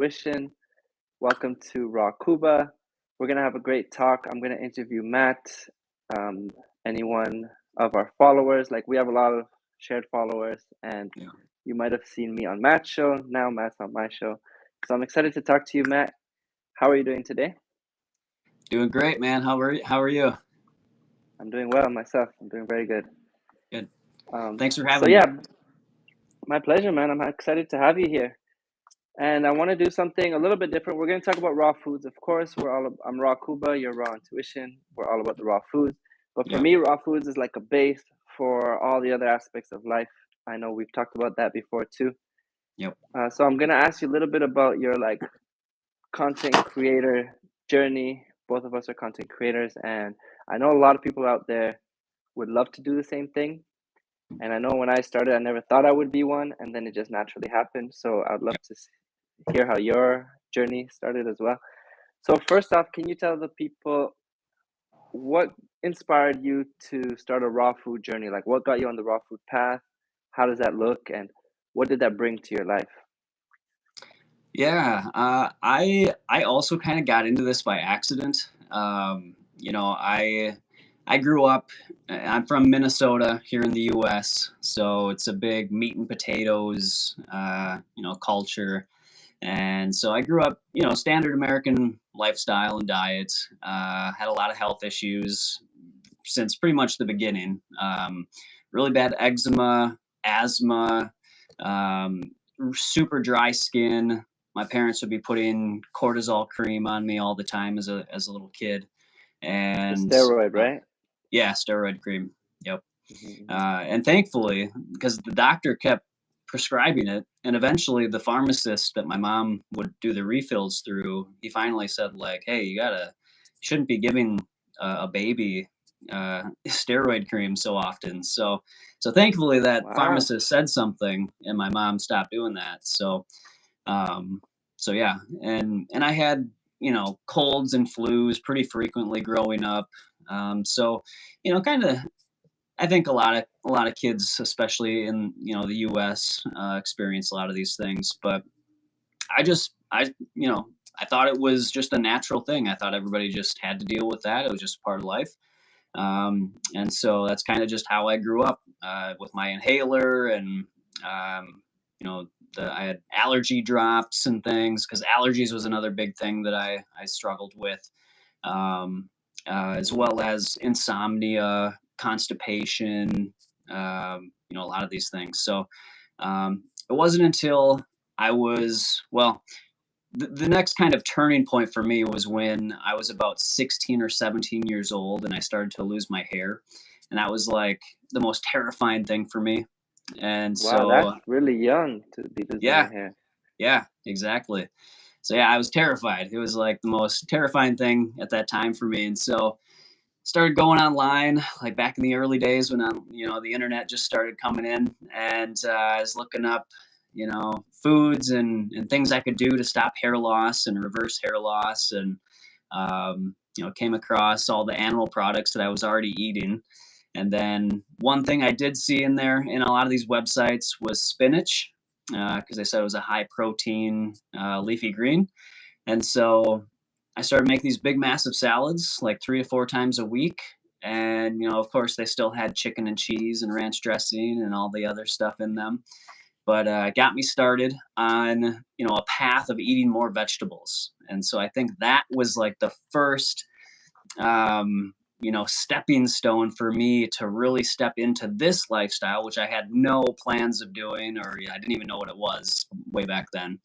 Tuition. Welcome to Rawkuba. We're going to have a great talk. I'm going to interview Matt, anyone of our followers. Like, we have a lot of shared followers, and you might have seen me on Matt's show. Now Matt's on my show. So I'm excited to talk to you, Matt. How are you doing today? Doing great, man. How are you? I'm doing well myself. I'm doing very good. Good. Thanks for having me. So yeah, my pleasure, man. I'm excited to have you here. And I want to do something a little bit different. We're going to talk about raw foods. Of course, I'm Rawkuba, you're Raw Intuition. We're all about the raw foods. But for me, raw foods is like a base for all the other aspects of life. I know we've talked about that before too. Yep. So I'm going to ask you a little bit about your like content creator journey. Both of us are content creators, and I know a lot of people out there would love to do the same thing. And I know when I started, I never thought I would be one, and then it just naturally happened. So I'd love to hear how your journey started as well. So first off, can you tell the people what inspired you to start a raw food journey? Like, what got you on the raw food path? How does that look, and what did that bring to your life? Yeah, I also kind of got into this by accident. I grew up. I'm from Minnesota here in the U.S., so it's a big meat and potatoes, culture. And so I grew up, standard American lifestyle and diet. Had a lot of health issues since pretty much the beginning. Really bad eczema, asthma, super dry skin. My parents would be putting cortisol cream on me all the time as a little kid. And the steroid, right? Yeah, steroid cream. Yep. Mm-hmm. And thankfully, because the doctor kept prescribing it, and eventually the pharmacist that my mom would do the refills through, he finally said, like, hey, you shouldn't be giving a baby steroid cream so often. So thankfully that pharmacist said something, and my mom stopped doing that. So yeah, and I had colds and flus pretty frequently growing up. So kind of, I think a lot of kids, especially in the U.S., experience a lot of these things. But I thought it was just a natural thing. I thought everybody just had to deal with that. It was just part of life. And so that's kind of just how I grew up, with my inhaler, and I had allergy drops and things, because allergies was another big thing that I struggled with, as well as insomnia, constipation, a lot of these things. So it wasn't until I was, the next kind of turning point for me was when I was about 16 or 17 years old, and I started to lose my hair. And that was like the most terrifying thing for me. And wow, that's really young to be losing your hair. Yeah, exactly. So yeah, I was terrified. It was like the most terrifying thing at that time for me. And so started going online, like back in the early days when the internet just started coming in, and I was looking up foods and things I could do to stop hair loss and reverse hair loss, and came across all the animal products that I was already eating. And then one thing I did see in there in a lot of these websites was spinach, because they said it was a high protein leafy green. And so I started making these big massive salads like 3 to 4 times a week. And of course they still had chicken and cheese and ranch dressing and all the other stuff in them. But it got me started on a path of eating more vegetables. And so I think that was like the first stepping stone for me to really step into this lifestyle, which I had no plans of doing, or I didn't even know what it was way back then.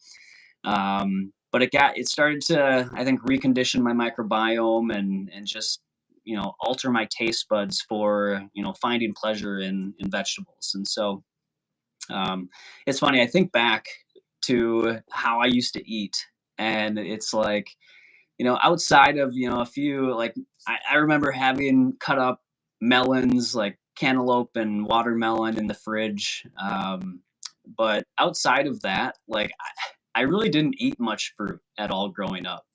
But it started to, I think, recondition my microbiome and just, alter my taste buds for, finding pleasure in vegetables. And so it's funny, I think back to how I used to eat, and it's like, outside of, a few, like, I remember having cut up melons, like cantaloupe and watermelon in the fridge. But outside of that, like, I really didn't eat much fruit at all growing up,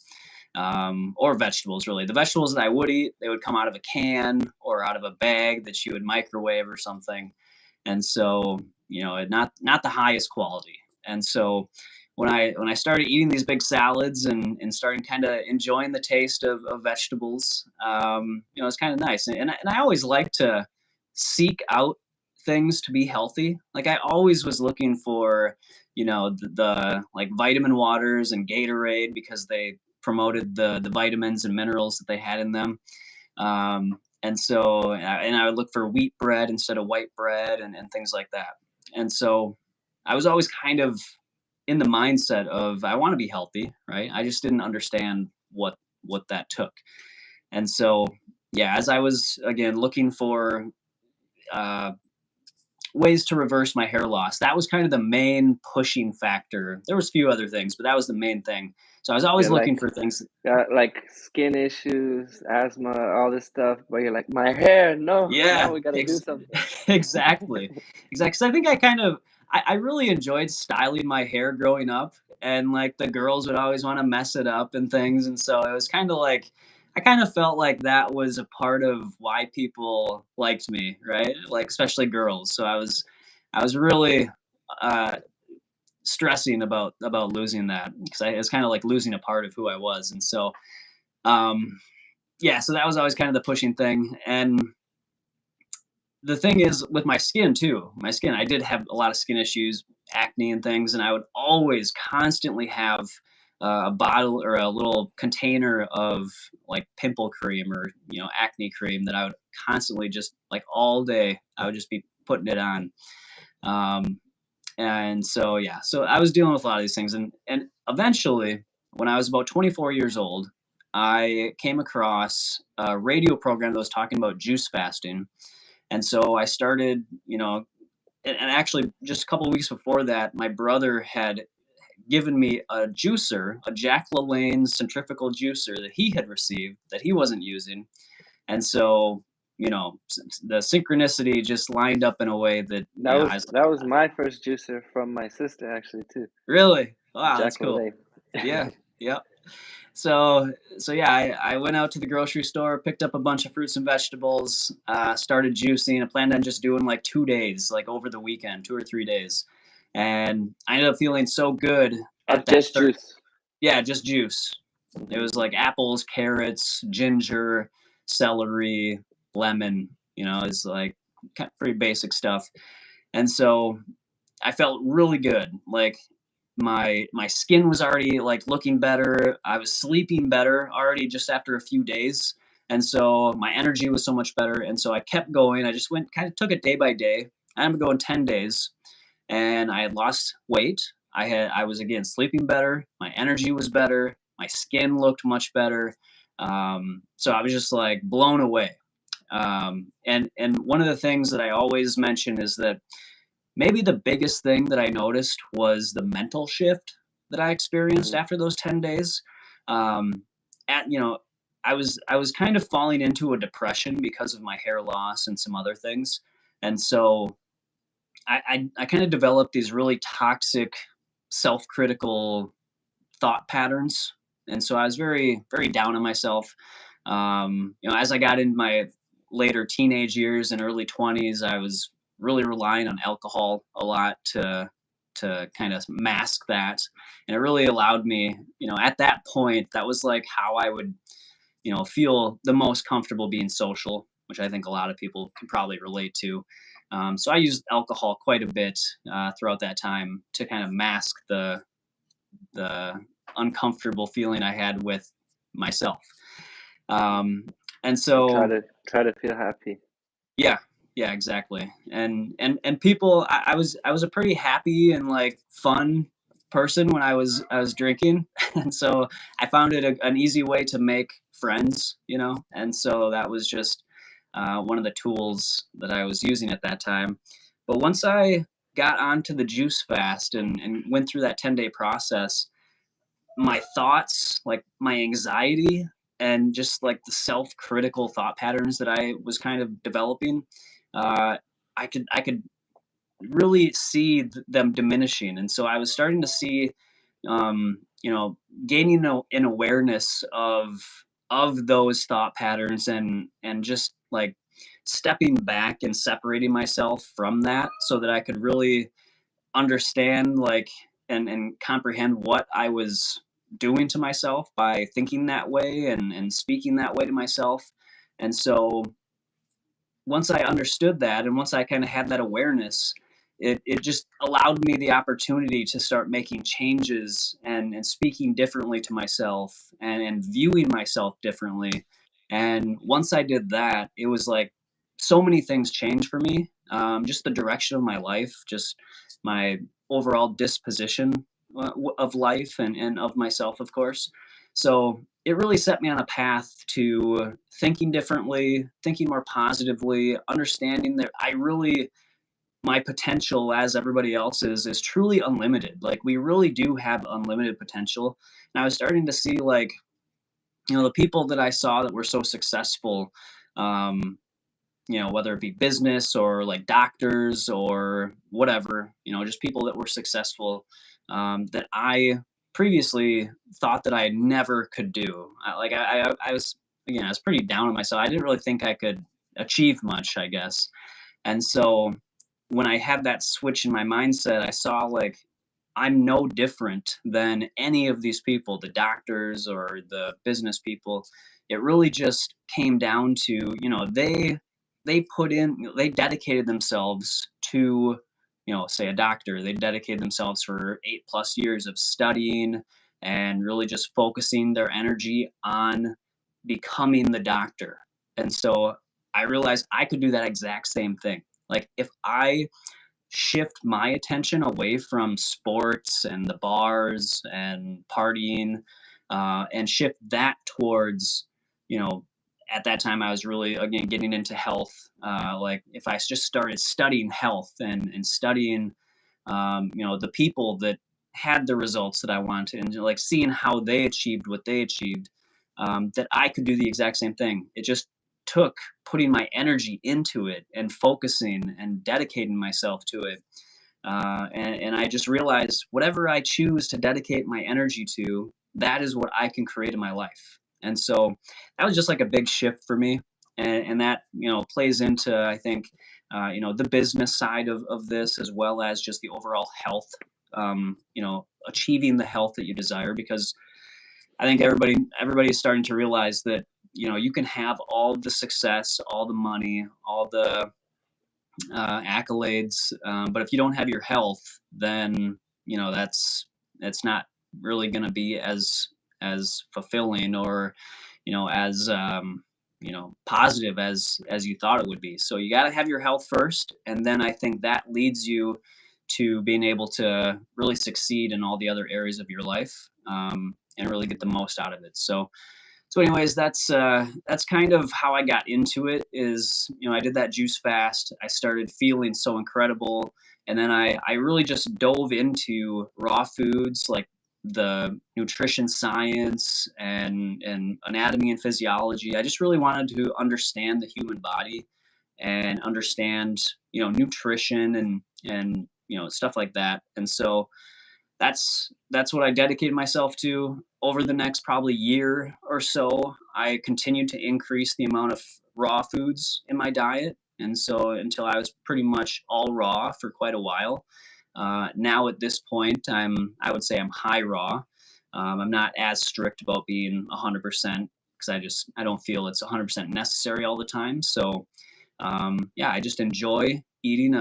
or vegetables, really. The vegetables that I would eat, they would come out of a can or out of a bag that you would microwave or something. And so, not the highest quality. And so when I started eating these big salads and starting kind of enjoying the taste of vegetables, it's kind of nice. And I always like to seek out things to be healthy. Like I always was looking for, the like vitamin waters and Gatorade because they promoted the vitamins and minerals that they had in them. And I would look for wheat bread instead of white bread and things like that. And so I was always kind of in the mindset of I want to be healthy, right? I just didn't understand what that took. And so, yeah, as I was again looking for uh, ways to reverse my hair loss, that was kind of the main pushing factor. There was a few other things, but that was the main thing. So I was always You're looking like for things. got like skin issues, asthma, all this stuff, but you're like, my hair, no, now Yeah, we gotta do something. exactly, exactly. 'Cause I think I really enjoyed styling my hair growing up, and like the girls would always want to mess it up and things, and so it was kind of like I kind of felt like that was a part of why people liked me, right? Like especially girls. So I was really uh, stressing about losing that because it's kind of like losing a part of who I was, and so um, yeah, so that was always kind of the pushing thing. And the thing is with my skin too, I did have a lot of skin issues, acne and things, and I would always constantly have a bottle or a little container of like pimple cream or acne cream that I would constantly just like all day I would just be putting it on. um, and so yeah, so I was dealing with a lot of these things, and eventually when I was about 24 years old, I came across a radio program that was talking about juice fasting. And so I started, and actually just a couple of weeks before that, my brother had given me a juicer, a Jack LaLanne centrifugal juicer that he had received that he wasn't using. And so, the synchronicity just lined up in a way that, That I was was that like, was my first juicer from my sister actually too. really? Wow, that's Jack cool. LaLanne. Yeah. Yep. So yeah, I went out to the grocery store, picked up a bunch of fruits and vegetables, started juicing. I planned on just doing like 2 days, like over the weekend, 2 or 3 days, and I ended up feeling so good at Of that just third. juice. Yeah, just juice. It Hmm. was like apples, carrots, ginger, celery, lemon. Is like pretty basic stuff, and so I felt really good. Like my skin was already like looking better. I was sleeping better already just after a few days. And so my energy was so much better. And so I kept going. I just went kind of took it day by day. I'm going 10 days and I had lost weight. I was again sleeping better. My energy was better. My skin looked much better. So I was just like blown away. And one of the things that I always mention is that maybe the biggest thing that I noticed was the mental shift that I experienced Hmm. after those 10 days. Um, at I was kind of falling into a depression because of my hair loss and some other things, and so I kind of developed these really toxic, self-critical thought patterns, and so I was very very down on myself. As I got into my later teenage years and early 20s, I was really relying on alcohol a lot to kind of mask that, and it really allowed me, at that point, that was like how I would, feel the most comfortable being social, which I think a lot of people can probably relate to. So I used alcohol quite a bit throughout that time to kind of mask the uncomfortable feeling I had with myself. Um, and And try so, to try to feel happy. yeah, yeah, exactly. And people, I was a pretty happy and like fun person when I was drinking, and so I found it an easy way to make friends, and so that was just one of the tools that I was using at that time. But once I got onto the juice fast and went through that 10-day process, my thoughts, like my anxiety and just like the self-critical thought patterns that I was kind of developing, uh, I could really see them diminishing, and so I was starting to see, um, gaining an awareness of those thought patterns and just like stepping back and separating myself from that so that I could really understand like and comprehend what I was doing to myself by thinking that way and speaking that way to myself. And so once I understood that, and once I kind of had that awareness, it just allowed me the opportunity to start making changes and speaking differently to myself and viewing myself differently. And once I did that, it was like so many things changed for me. Just the direction of my life, just my overall disposition of life and of myself, of course. So it really set me on a path to thinking differently, thinking more positively, understanding that my potential, as everybody else's, is truly unlimited. Like, we really do have unlimited potential. And I was starting to see, like, the people that I saw that were so successful, um, whether it be business or like doctors or whatever, just people that were successful, that I previously thought that I never could do. I was, again, I was pretty down on myself. I didn't really think I could achieve much, I guess. And so when I had that switch in my mindset, I saw, like, I'm no different than any of these people, the doctors or the business people. It really just came down to, they dedicated themselves to, say a doctor, they dedicated themselves for 8+ years of studying and really just focusing their energy on becoming the doctor. And so I realized I could do that exact same thing. Like, if I shift my attention away from sports and the bars and partying, and shift that towards, you know, at that time I was really, again, getting into health. Like, if I just started studying health and studying, the people that had the results that I wanted, and like seeing how they achieved what they achieved, that I could do the exact same thing. It just took putting my energy into it and focusing and dedicating myself to it. And I just realized whatever I choose to dedicate my energy to, that is what I can create in my life. And so that was just like a big shift for me. And that, plays into, I think, the business side of this, as well as just the overall health, achieving the health that you desire. Because I think everybody is starting to realize that, you can have all the success, all the money, all the accolades, but if you don't have your health, then that's not really going to be as fulfilling, or as positive as you thought it would be. So you got to have your health first, and then I think that leads you to being able to really succeed in all the other areas of your life, and really get the most out of it. So anyways, that's kind of how I got into it. Is, I did that juice fast. I started feeling so incredible, and then I really just dove into raw foods, like the nutrition science and anatomy and physiology. I just really wanted to understand the human body and understand, nutrition and stuff like that. And so that's what I dedicated myself to. Over the next probably year or so, I continued to increase the amount of raw foods in my diet. And so until I was pretty much all raw for quite a while. Now at this point, I would say I'm high raw. I'm not as strict about being 100%, because I don't feel it's 100% necessary all the time. So yeah, I just enjoy eating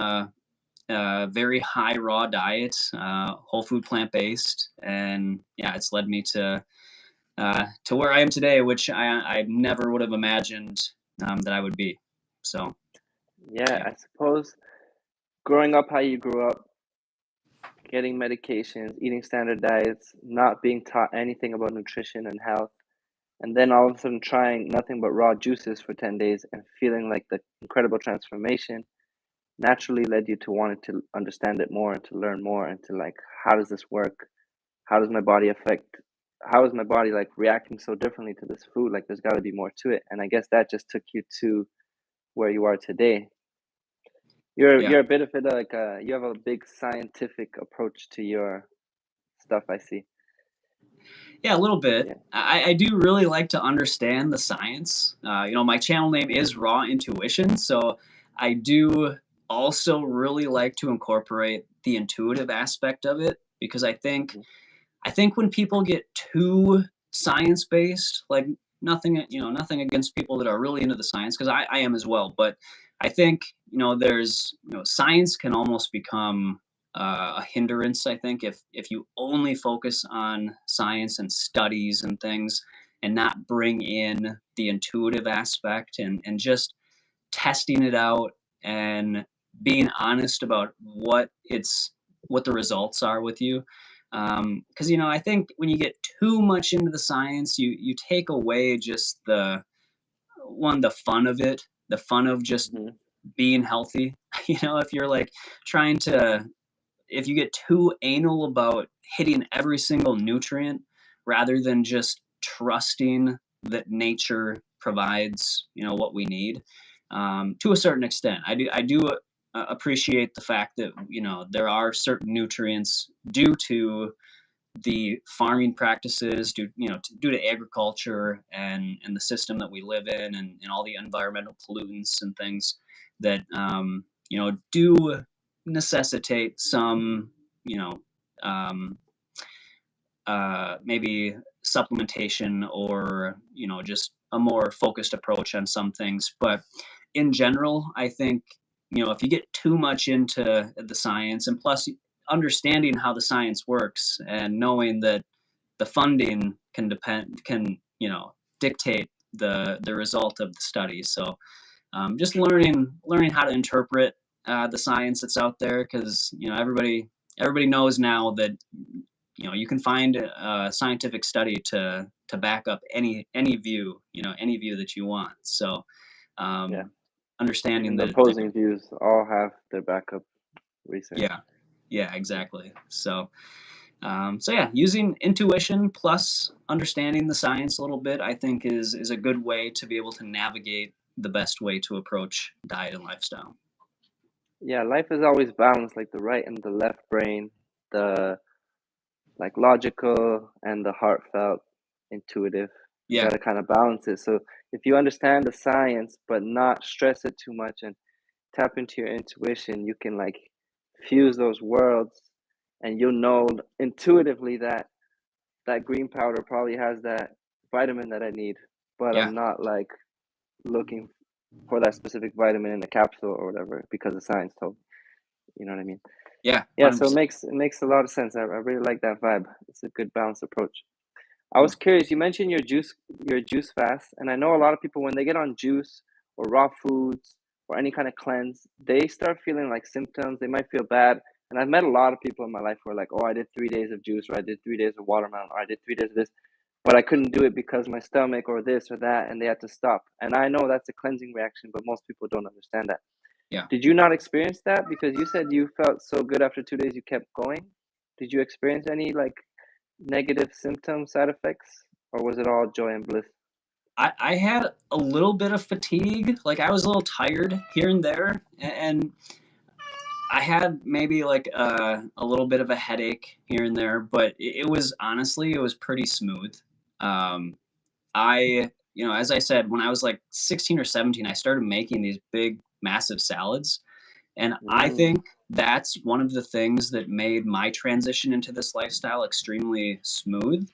very high raw diet, whole food, plant based, and yeah, it's led me to where I am today, which I never would have imagined that I would be. So Yeah, yeah, I suppose growing up how you grew up, getting medications, eating standard diets, not being taught anything about nutrition and health, and then all of a sudden trying nothing but raw juices for 10 days and feeling like the incredible transformation naturally led you to wanting to understand it more and to learn more and to, like, how does this work? How does my body affect? How is my body like reacting so differently to this food? Like, there's got to be more to it. And I guess that just took you to where you are today. yeah, You're a bit of it, like, you have a big scientific approach to your stuff, I see. yeah, a little bit. Yeah. I do really like to understand the science. My channel name is Raw Intuition, so I do also really like to incorporate the intuitive aspect of it. because I think Mhm. when people get too science based, like nothing, nothing against people that are really into the science, because I am as well. But I think, there's, science can almost become a hindrance. I think if you only focus on science and studies and things and not bring in the intuitive aspect and just testing it out and being honest about what the results are with you, because I think when you get too much into the science, you take away just the fun of it, the fun of just Mhm. being healthy. If you're like trying to if you get too anal about hitting every single nutrient rather than just trusting that nature provides, what we need, to a certain extent. I do appreciate the fact that there are certain nutrients due to the farming practices, due to agriculture and the system that we live in, and all the environmental pollutants and things that do necessitate some, you know um, maybe supplementation, or just a more focused approach on some things. But in general, I think if you get too much into the science, and plus understanding how the science works and knowing that the funding can dictate the result of the study. So just learning how to interpret the science that's out there, because everybody knows now that you can find a scientific study to back up any view, any view that you want. So Yeah. um, understanding Even the that opposing views all have their backup research. yeah, exactly. So yeah, using intuition plus understanding the science a little bit, I think is a good way to be able to navigate the best way to approach diet and lifestyle. Yeah, life is always balanced, like the right and the left brain, the like logical and the heartfelt, intuitive. You Yeah, got to kind of balance it. So if you understand the science but not stress it too much and tap into your intuition, you can like fuse those worlds, and you'll know intuitively that that green powder probably has that vitamin that I need, but yeah, I'm not like looking for that specific vitamin in the capsule or whatever because the science told me. You know what I mean? yeah, Yeah, so 100%. it makes a lot of sense. I really like that vibe. It's a good balanced approach. I Cool. was curious, you mentioned your juice fast, and I know a lot of people when they get on juice or raw foods or any kind of cleanse, they start feeling like symptoms. They might feel bad. And I've met a lot of people in my life who are like, oh, I did 3 days of juice, or I did 3 days of watermelon, or I did 3 days of this, but I couldn't do it because my stomach or this or that, and they had to stop. And I know that's a cleansing reaction, but most people don't understand that. Yeah. Did you not experience that? Because you said you felt so good after 2 days, you kept going. Did you experience any like negative symptoms, side effects, or was it all joy and bliss? I had a little bit of fatigue, like I was a little tired here and there, and I had maybe like a little bit of a headache here and there, but it was honestly, it was pretty smooth. Um, as I said, when I was like 16 or 17, I started making these big, massive salads. And I Mm, think that's one of the things that made my transition into this lifestyle extremely smooth,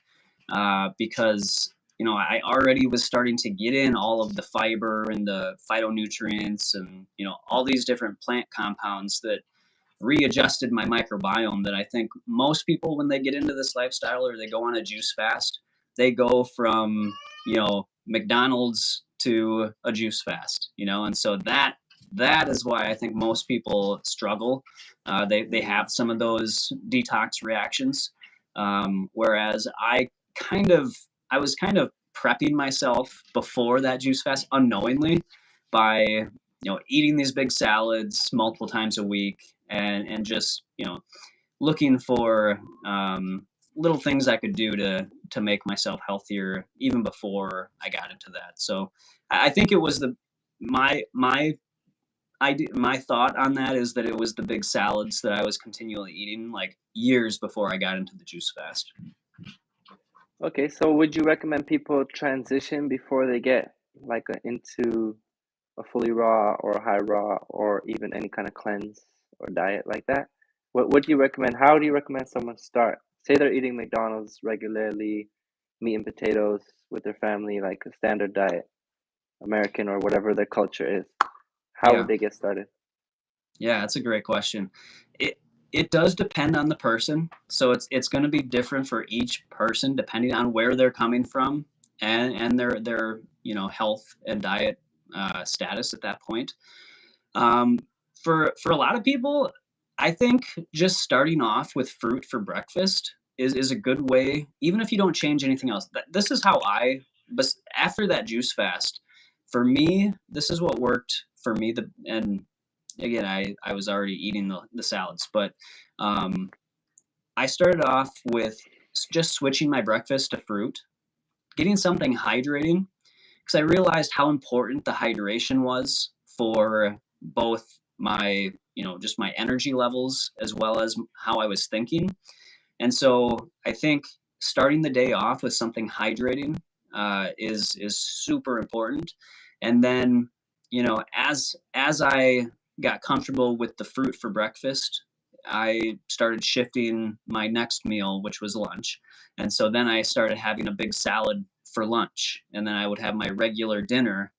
because I already was starting to get in all of the fiber and the phytonutrients and all these different plant compounds that readjusted my microbiome, that I think most people, when they get into this lifestyle or they go on a juice fast, they go from, McDonald's to a juice fast, and so that is why I think most people struggle. They mm, have some of those detox reactions, whereas I was kind of prepping myself before that juice fast unknowingly by eating these big salads multiple times a week, and just looking for little things I could do to make myself healthier even before I got into that. So I think it was my thought on that is that it was the big salads that I was continually eating like years before I got into the juice fast. okay, so would you recommend people transition before they get like into a fully raw or a high raw or even any kind of cleanse or diet like that? What do you recommend? How do you recommend someone start? Say they're eating McDonald's regularly, meat and potatoes with their family, like a standard diet, American or whatever their culture is. How would Yeah. they get started? Yeah, that's a great question. It it does depend on the person. So it's going to be different for each person depending on where they're coming from and their health and diet status at that point. Um, for a lot of people, I think just starting off with fruit for breakfast is a good way, even if you don't change anything else. This is how but after that juice fast, for me, this is what worked for me. And again, I was already eating the salads, but um, I started off with just switching my breakfast to fruit, getting something hydrating, because I realized how important the hydration was for both my, just my energy levels as well as how I was thinking. And so I think starting the day off with something hydrating is super important. And then, as I got comfortable with the fruit for breakfast, I started shifting my next meal, which was lunch. And so then I started having a big salad for lunch, and then I would have my regular dinner,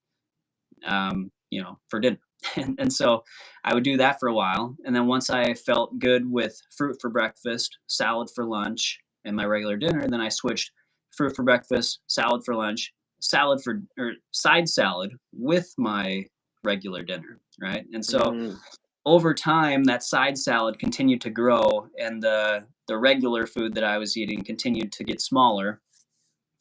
for dinner. And so I would do that for a while. And then once I felt good with fruit for breakfast, salad for lunch, and my regular dinner, then I switched fruit for breakfast, salad for lunch, or side salad with my regular dinner. Right. And so Mm, over time, that side salad continued to grow, and the regular food that I was eating continued to get smaller.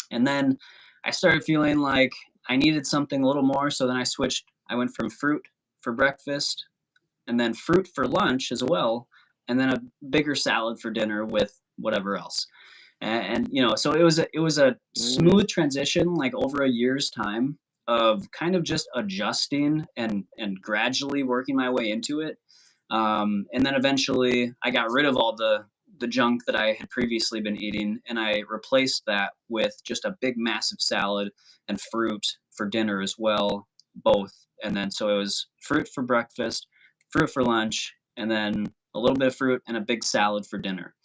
And then I started feeling like I needed something a little more. So then I switched. I went from fruit for breakfast and then fruit for lunch as well. And then a bigger salad for dinner with whatever else. So it was a mm, smooth transition, like over a year's time of kind of just adjusting and gradually working my way into it. And then eventually I got rid of all the junk that I had previously been eating, and I replaced that with just a big massive salad and fruit for dinner as well, both. And then so it was fruit for breakfast, fruit for lunch, and then a little bit of fruit and a big salad for dinner.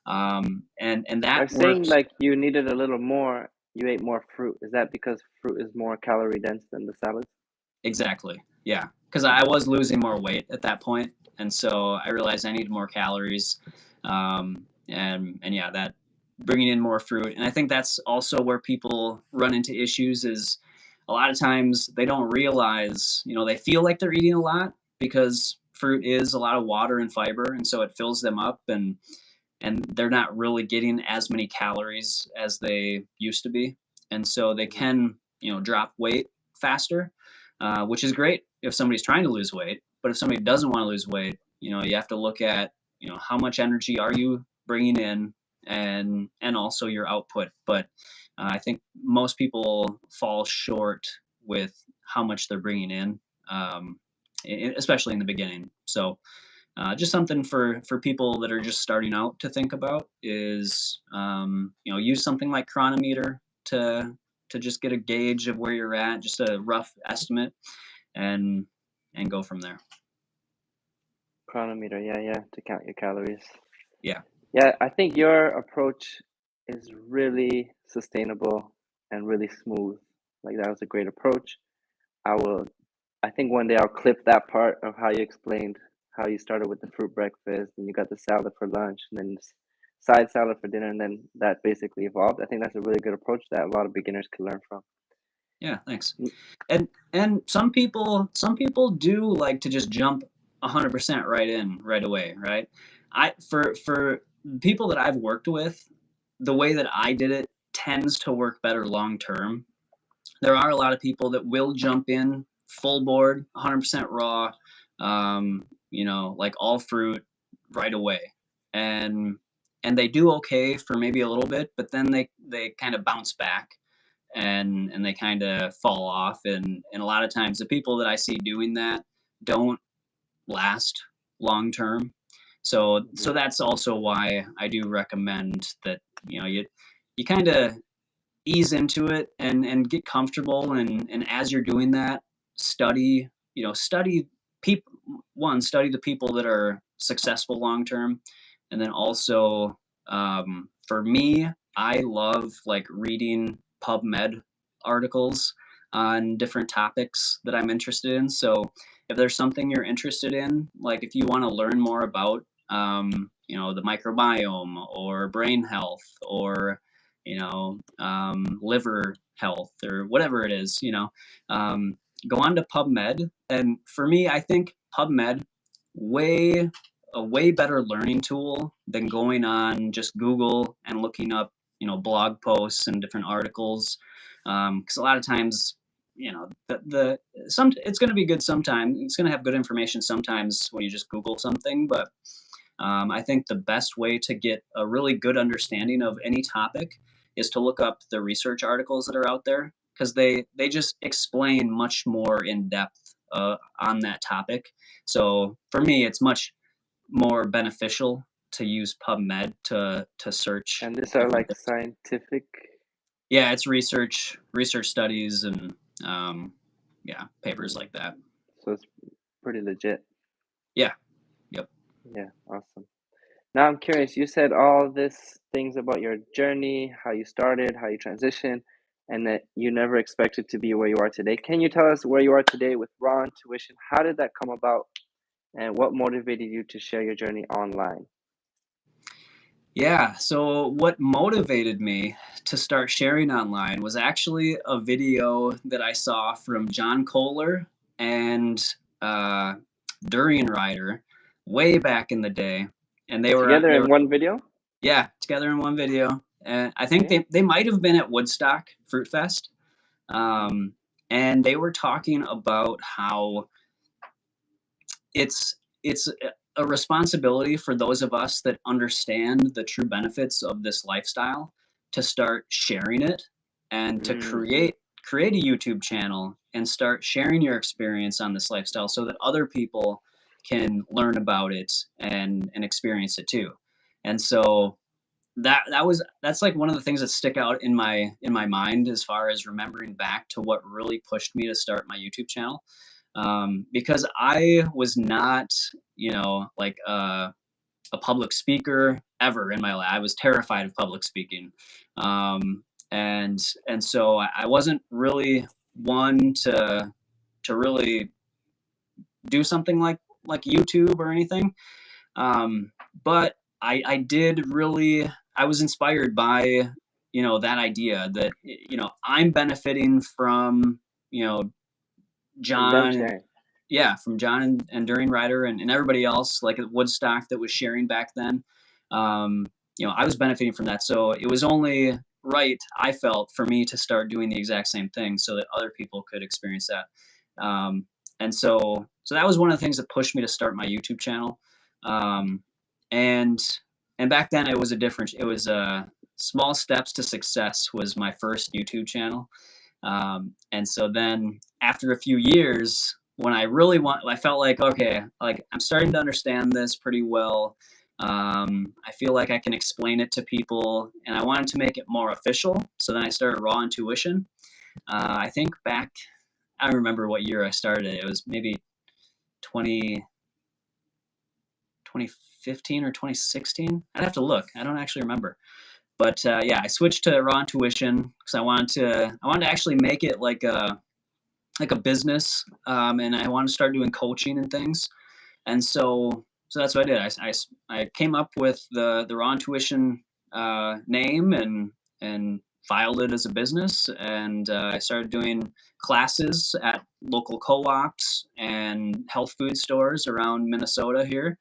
And By that saying worked like you needed a little more, you ate more fruit. Is that because fruit is more calorie dense than the salads? exactly. Yeah, because Okay. I was losing more weight at that point, and so I realized I needed more calories, and yeah, that bringing in more fruit. And I think that's also where people run into issues is a lot of times they don't realize, they feel like they're eating a lot because fruit is a lot of water and fiber, and so it fills them up, and they're not really getting as many calories as they used to be, and so they Mhm. can drop weight faster, which is great if somebody's trying to lose weight. But if somebody doesn't want to lose weight, you have to look at how much energy are you bringing in, and also your output. But I think most people fall short with how much they're bringing in, um, especially in the beginning. So just something for people that are just starting out to think about is use something like chronometer to just get a gauge of where you're at, just a rough estimate, and go from there. Chronometer, yeah, yeah, to count your calories. Yeah. Yeah, I think your approach is really sustainable and really smooth. Like that was a great approach. I will, I think one day I'll clip that part of how you explained how you started with the fruit breakfast and you got the salad for lunch and then side salad for dinner and then that basically evolved. I think that's a really good approach that a lot of beginners can learn from. Yeah, thanks. Mm, And some people do like to just jump 100% right in right away, right? For people that I've worked with, the way that I did it tends to work better long term. There are a lot of people that will jump in full board, 100% raw, like all fruit right away, and they do okay for maybe a little bit, but then they kind of bounce back, and they kind of fall off, and a lot of times the people that I see doing that don't last long term. So mhm. that's also why I do recommend that you kind of ease into it and get comfortable, and as you're doing that, study, study people, study the people that are successful long term. And then also, for me, I love like reading PubMed articles on different topics that I'm interested in. So if there's something you're interested in, like if you want to learn more about, the microbiome or brain health or, liver health or whatever it is, go on to PubMed. And for me, I think PubMed a way better learning tool than going on just Google and looking up, blog posts and different articles. Because a lot of times, it's going to be good sometimes. It's going to have good information sometimes when you just Google something, but I think the best way to get a really good understanding of any topic is to look up the research articles that are out there, because they just explain much more in depth on that topic. So for me, it's much more beneficial to use PubMed to search. And these are like scientific. Yeah, it's research studies and papers like that. So it's pretty legit. Yeah. Yep. Yeah, awesome. Now I'm curious, you said all this things about your journey, how you started, how you transitioned, and that you never expected to be where you are today. Can you tell us where you are today with raw intuition? How did that come about? And what motivated you to share your journey online? Yeah, so what motivated me to start sharing online was actually a video that I saw from John Kohler and Durian Rider way back in the day. And Together in one video? Yeah, together in one video. And I think they might have been at Woodstock Fruit Fest. And they were talking about how it's a responsibility for those of us that understand the true benefits of this lifestyle to start sharing it and to create a YouTube channel and start sharing your experience on this lifestyle so that other people can learn about it and experience it too. And so that's like one of the things that stick out in my mind as far as remembering back to what really pushed me to start my YouTube channel. Because I was not, like a public speaker ever in my life. I was terrified of public speaking. And so I wasn't really one to really do something like YouTube or anything. But I did really, I was inspired by, that idea that, I'm benefiting from, John, from John and Durian Rider and everybody else like at Woodstock that was sharing back then. I was benefiting from that. So it was only right, I felt, for me to start doing the exact same thing so that other people could experience that. And so that was one of the things that pushed me to start my YouTube channel. And back then it was Small Steps to Success was my first YouTube channel. And so then after a few years, when I felt like, okay, like I'm starting to understand this pretty well. I feel like I can explain it to people, and I wanted to make it more official. So then I started Raw Intuition. I think back, I don't remember what year I started it. It was maybe 2015 or 2016. I'd have to look. I don't actually remember. But I switched to Raw Intuition because I wanted to actually make it like a business, and I wanted to start doing coaching and things. And so that's what I did. I came up with the Raw Intuition name and filed it as a business, and I started doing classes at local co-ops and health food stores around Minnesota here.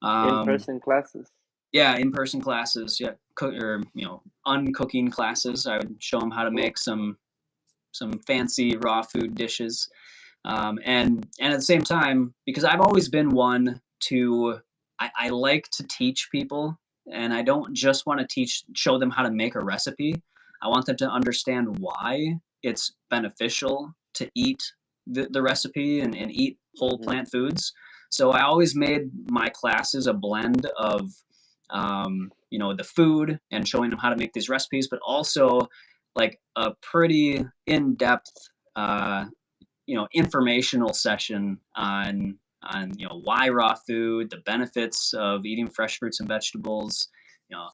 In-person classes. Yeah, in-person classes. Yeah, uncooking classes. I would show them how to make some fancy raw food dishes, and at the same time, because I've always been one to I like to teach people, and I don't just want to show them how to make a recipe. I want them to understand why it's beneficial to eat the recipe and eat whole plant foods. So I always made my classes a blend of the food and showing them how to make these recipes, but also like a pretty in-depth informational session on on, why raw food, the benefits of eating fresh fruits and vegetables,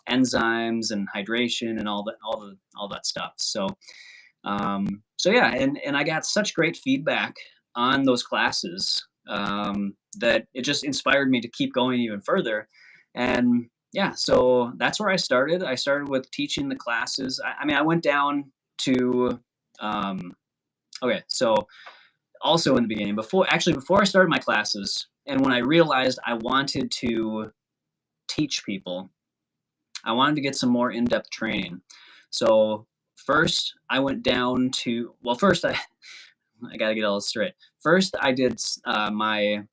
enzymes and hydration and all that stuff. So yeah, and I got such great feedback on those classes, that it just inspired me to keep going even further. And yeah, so that's where I started. I started with teaching the classes. I mean, I went down to, okay, so also in the beginning, before I started my classes, and when I realized I wanted to teach people, I wanted to get some more in-depth training. So first I went down to, well, first I got to get all this straight. First I did my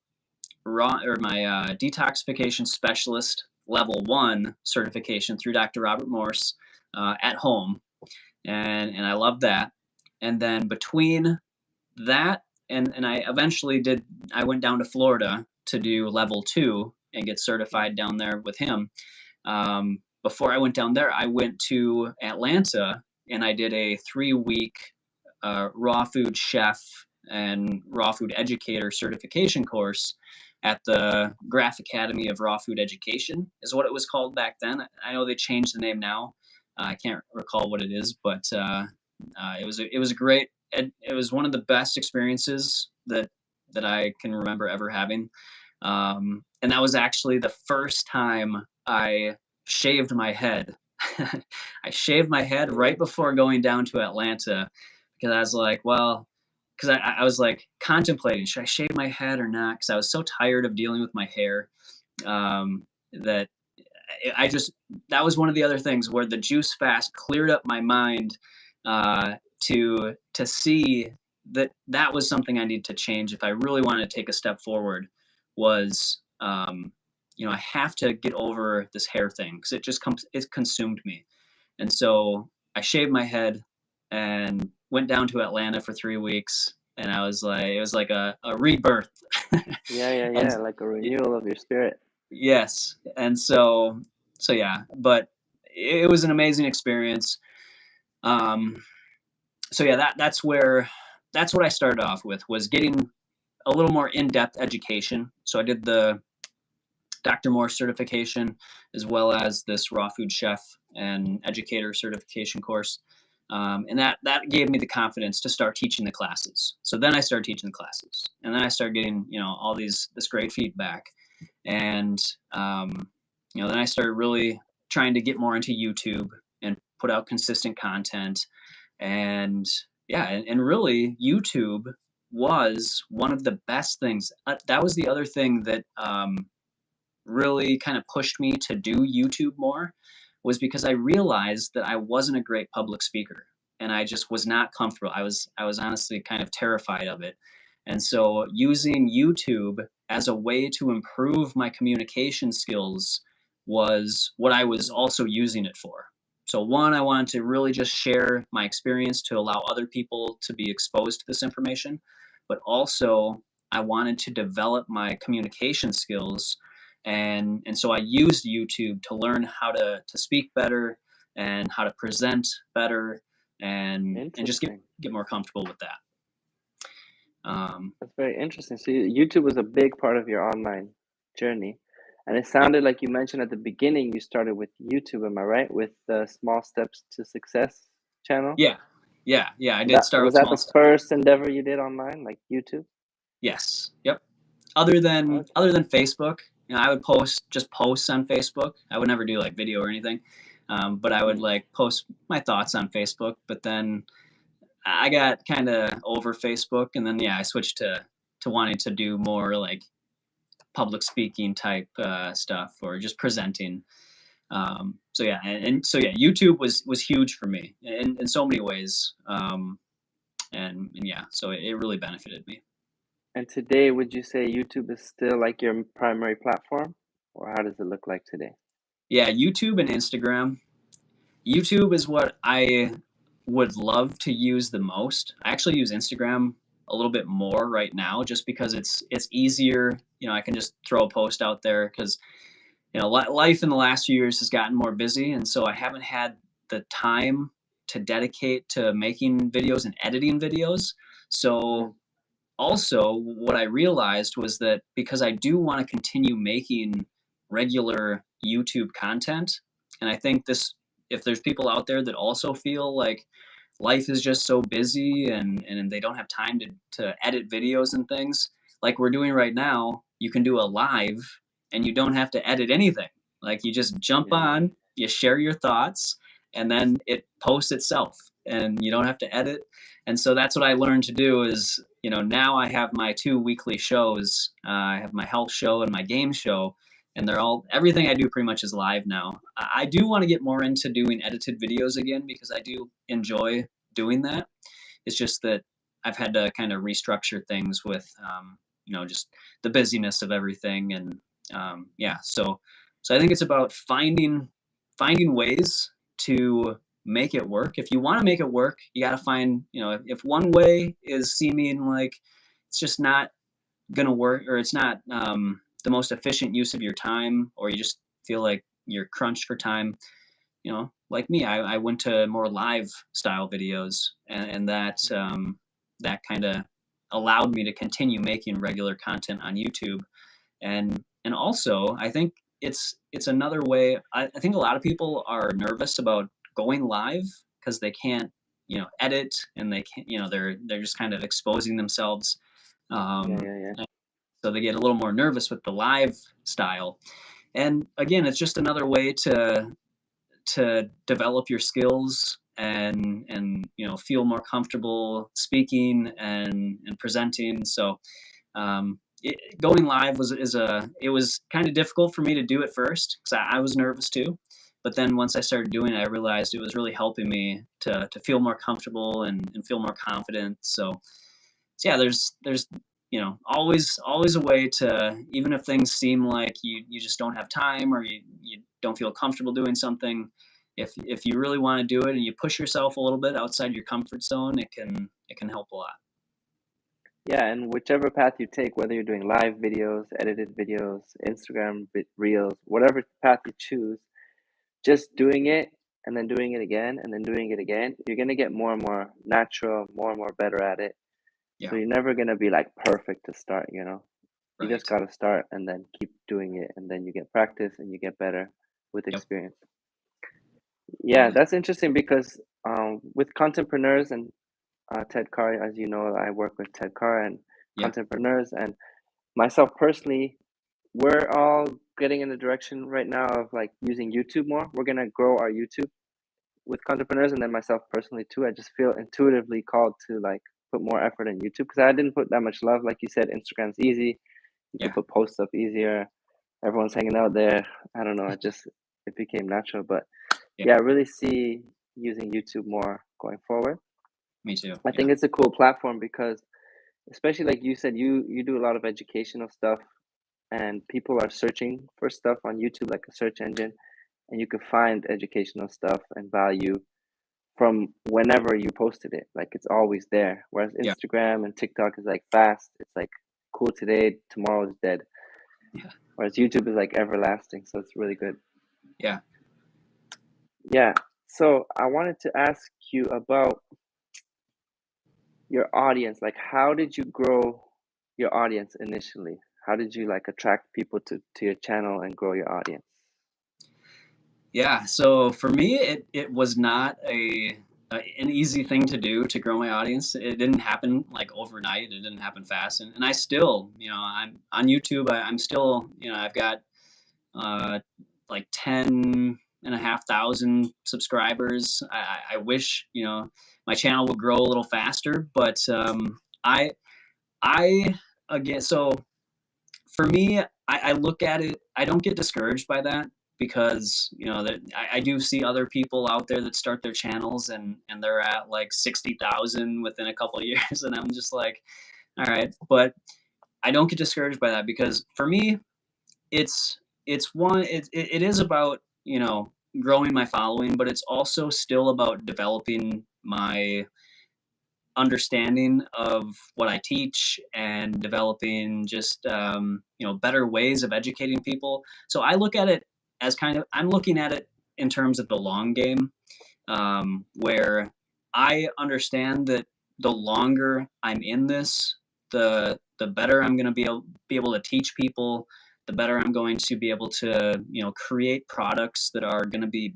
detoxification specialist level 1 certification through Dr. Robert Morse, at home. And I loved that. And then between that and I went down to Florida to do level 2 and get certified down there with him. Before I went down there, I went to Atlanta and I did a 3-week raw food chef and raw food educator certification course at the Graph Academy of Raw Food Education, is what it was called back then. I know they changed the name now. I can't recall what it is, but it was a great. It was one of the best experiences that I can remember ever having. And that was actually the first time I shaved my head. I shaved my head right before going down to Atlanta, because I was like, well, because I was like contemplating, should I shave my head or not? Because I was so tired of dealing with my hair, that I just, that was one of the other things where the juice fast cleared up my mind, to see that that was something I needed to change if I really wanted to take a step forward. Was, I have to get over this hair thing because it consumed me. And so I shaved my head and went down to Atlanta for 3 weeks. And I was like, it was like a rebirth. And Like a renewal of your spirit. yes. And so yeah, but it was an amazing experience. So yeah, that's what I started off with, was getting a little more in-depth education. So I did the Dr. Morse certification, as well as this raw food chef and educator certification course. And that gave me the confidence to start teaching the classes. So then I started teaching the classes, and then I started getting, all this great feedback. And, then I started really trying to get more into YouTube and put out consistent content. And yeah, and really YouTube was one of the best things. That was the other thing that, really kind of pushed me to do YouTube more, was because I realized that I wasn't a great public speaker and I just was not comfortable. I was honestly kind of terrified of it. And so using YouTube as a way to improve my communication skills was what I was also using it for. So one, I wanted to really just share my experience to allow other people to be exposed to this information, but also I wanted to develop my communication skills. And so I used YouTube to learn how to speak better and how to present better, and just get more comfortable with that. That's very interesting. So YouTube was a big part of your online journey, and it sounded like you mentioned at the beginning you started with YouTube. Am I right? With the Small Steps to Success channel. Yeah. I did start with small steps. Was that the first endeavor you did online, like YouTube? Yes. Yep. Other than Facebook, I would just posts on Facebook. I would never do like video or anything, but I would like post my thoughts on Facebook. But then I got kind of over Facebook, and then I switched to wanting to do more like public speaking type stuff, or just presenting. So YouTube was huge for me in so many ways, and yeah, so it really benefited me. And today, would you say YouTube is still like your primary platform, or how does it look like today? Yeah, YouTube and Instagram. YouTube is what I would love to use the most. I actually use Instagram a little bit more right now, just because it's easier. I can just throw a post out there, because life in the last few years has gotten more busy, and so I haven't had the time to dedicate to making videos and editing videos. So also, what I realized was that because I do want to continue making regular YouTube content, and I think this, if there's people out there that also feel like life is just so busy and they don't have time to edit videos and things like we're doing right now, you can do a live and you don't have to edit anything. Like you just jump Yeah. on, you share your thoughts, and then it posts itself and you don't have to edit. And so that's what I learned to do is, now I have my two weekly shows. I have my health show and my game show, and everything I do pretty much is live now. I do want to get more into doing edited videos again because I do enjoy doing that. It's just that I've had to kind of restructure things with, just the busyness of everything, and yeah. So I think it's about finding ways to make it work. If you want to make it work, you got to find, if one way is seeming like it's just not going to work, or it's not the most efficient use of your time, or you just feel like you're crunched for time, like me, I went to more live style videos, and that kind of allowed me to continue making regular content on YouTube. And also, I think it's another way. I think a lot of people are nervous about going live because they can't, edit, and they can't, they're just kind of exposing themselves. Yeah, Um, yeah, yeah. so they get a little more nervous with the live style. And again, it's just another way to develop your skills and feel more comfortable speaking and presenting. So going live it was kind of difficult for me to do at first because I was nervous too. But then once I started doing it, I realized it was really helping me to feel more comfortable and feel more confident. So yeah, there's always a way to, even if things seem like you just don't have time, or you don't feel comfortable doing something, if you really want to do it and you push yourself a little bit outside your comfort zone, it can help a lot. Yeah, and whichever path you take, whether you're doing live videos, edited videos, Instagram reels, whatever path you choose, just doing it and then doing it again and then doing it again, you're gonna get more and more natural, more and more better at it. So Yeah, you're never gonna be like perfect to start, you know. You just right. gotta start and then keep doing it, and then you get practice and you get better with Yep, experience. Yeah, totally. that's interesting because with contentpreneurs and Ted Carr, as you know, I work with Ted Carr and Yeah, contentpreneurs, and myself personally, we're all getting in the direction right now of like using YouTube more. We're gonna grow our YouTube with entrepreneurs, and then myself personally too. I just feel intuitively called to like put more effort in YouTube because I didn't put that much love. Like you said, Instagram's easy. You could yeah, put posts up easier. Everyone's hanging out there. I don't know. It became natural, but yeah. yeah, I really see using YouTube more going forward. Me too. I Yeah, think it's a cool platform because, especially like you said, you do a lot of educational stuff, and people are searching for stuff on YouTube like a search engine, and you can find educational stuff and value from whenever you posted it. Like it's always there. Whereas yeah, Instagram and TikTok is like fast. It's like cool today, tomorrow is dead. yeah, Whereas YouTube is like everlasting. So it's really good. yeah. Yeah. So I wanted to ask you about your audience. Like how did you grow your audience initially? How did you like attract people to your channel and grow your audience? Yeah, so for me, it was not an easy thing to do to grow my audience. It didn't happen like overnight. It didn't happen fast, and I still, I'm on YouTube. I'm still, I've got uh, like 10,500 subscribers. I wish, my channel would grow a little faster, but I again, so for me, I look at it. I don't get discouraged by that because that I do see other people out there that start their channels and they're at like 60,000 within a couple of years, and I'm just like, all right. But I don't get discouraged by that because for me, it's it is about growing my following, but it's also still about developing my understanding of what I teach and developing just better ways of educating people. So I look at it as I'm looking at it in terms of the long game, where I understand that the longer I'm in this, the better I'm going to be able to teach people, the better I'm going to be able to, create products that are going to be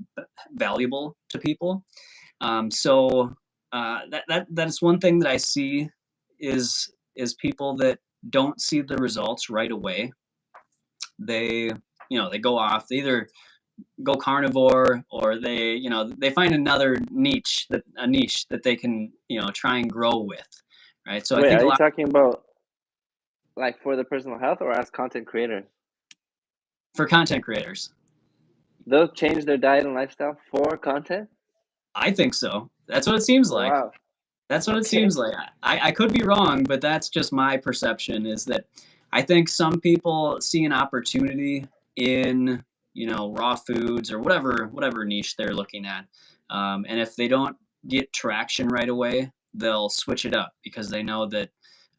valuable to people. That's one thing that I see is people that don't see the results right away. They, they go off, they either go carnivore, or they find another niche that they can, try and grow with. Right. So I Wait, think are a you lot talking about like for the personal health or as content creators? for content creators. They'll change their diet and lifestyle for content? I think so. That's what it seems like. Wow. That's what it Okay. seems like. I could be wrong, but that's just my perception, is that I think some people see an opportunity in, raw foods or whatever niche they're looking at. And if they don't get traction right away, they'll switch it up because they know that,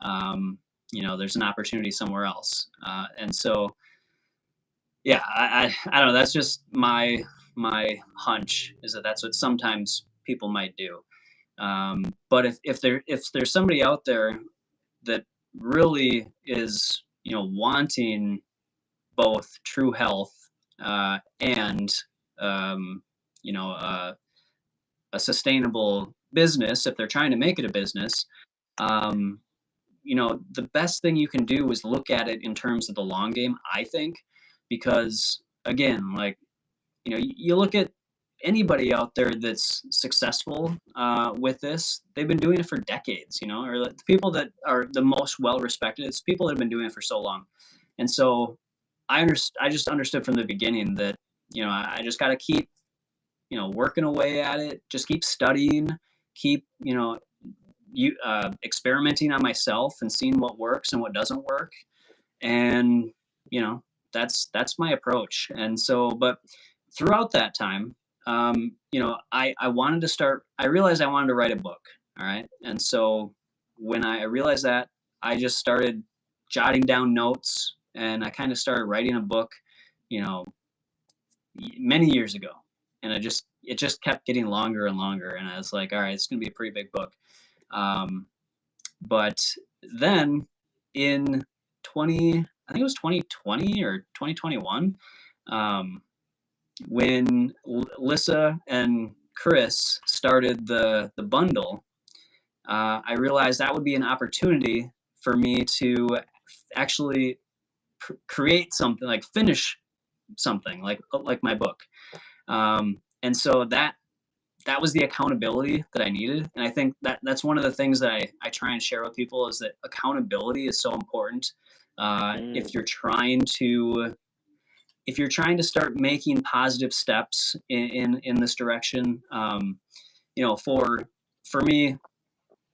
there's an opportunity somewhere else. And so, yeah, I don't know. That's just my hunch, is that that's what sometimes people might do. But if there's somebody out there that really is, wanting both true health, and, um, a sustainable business, if they're trying to make it a business, um, the best thing you can do is look at it in terms of the long game, I think, because again, like, you look at anybody out there that's successful, with this, they've been doing it for decades, or the people that are the most well respected, it's people that have been doing it for so long. And so I just understood from the beginning that, I just got to keep, working away at it, just keep studying, keep, experimenting on myself and seeing what works and what doesn't work. And, that's my approach. And so, but throughout that time, I wanted to start, I realized I wanted to write a book. All right. And so when I realized that, I just started jotting down notes, and I kind of started writing a book, you know, many years ago. And it just kept getting longer and longer. And I was like, all right, it's going to be a pretty big book. Um, but then in I think it was 2020 or 2021, when Lissa and Chris started the bundle, I realized that would be an opportunity for me to actually create something, like finish something like my book. And so that was the accountability that I needed. And I think that's one of the things that I try and share with people, is that accountability is so important. Mm. If you're trying to start making positive steps in this direction, for me,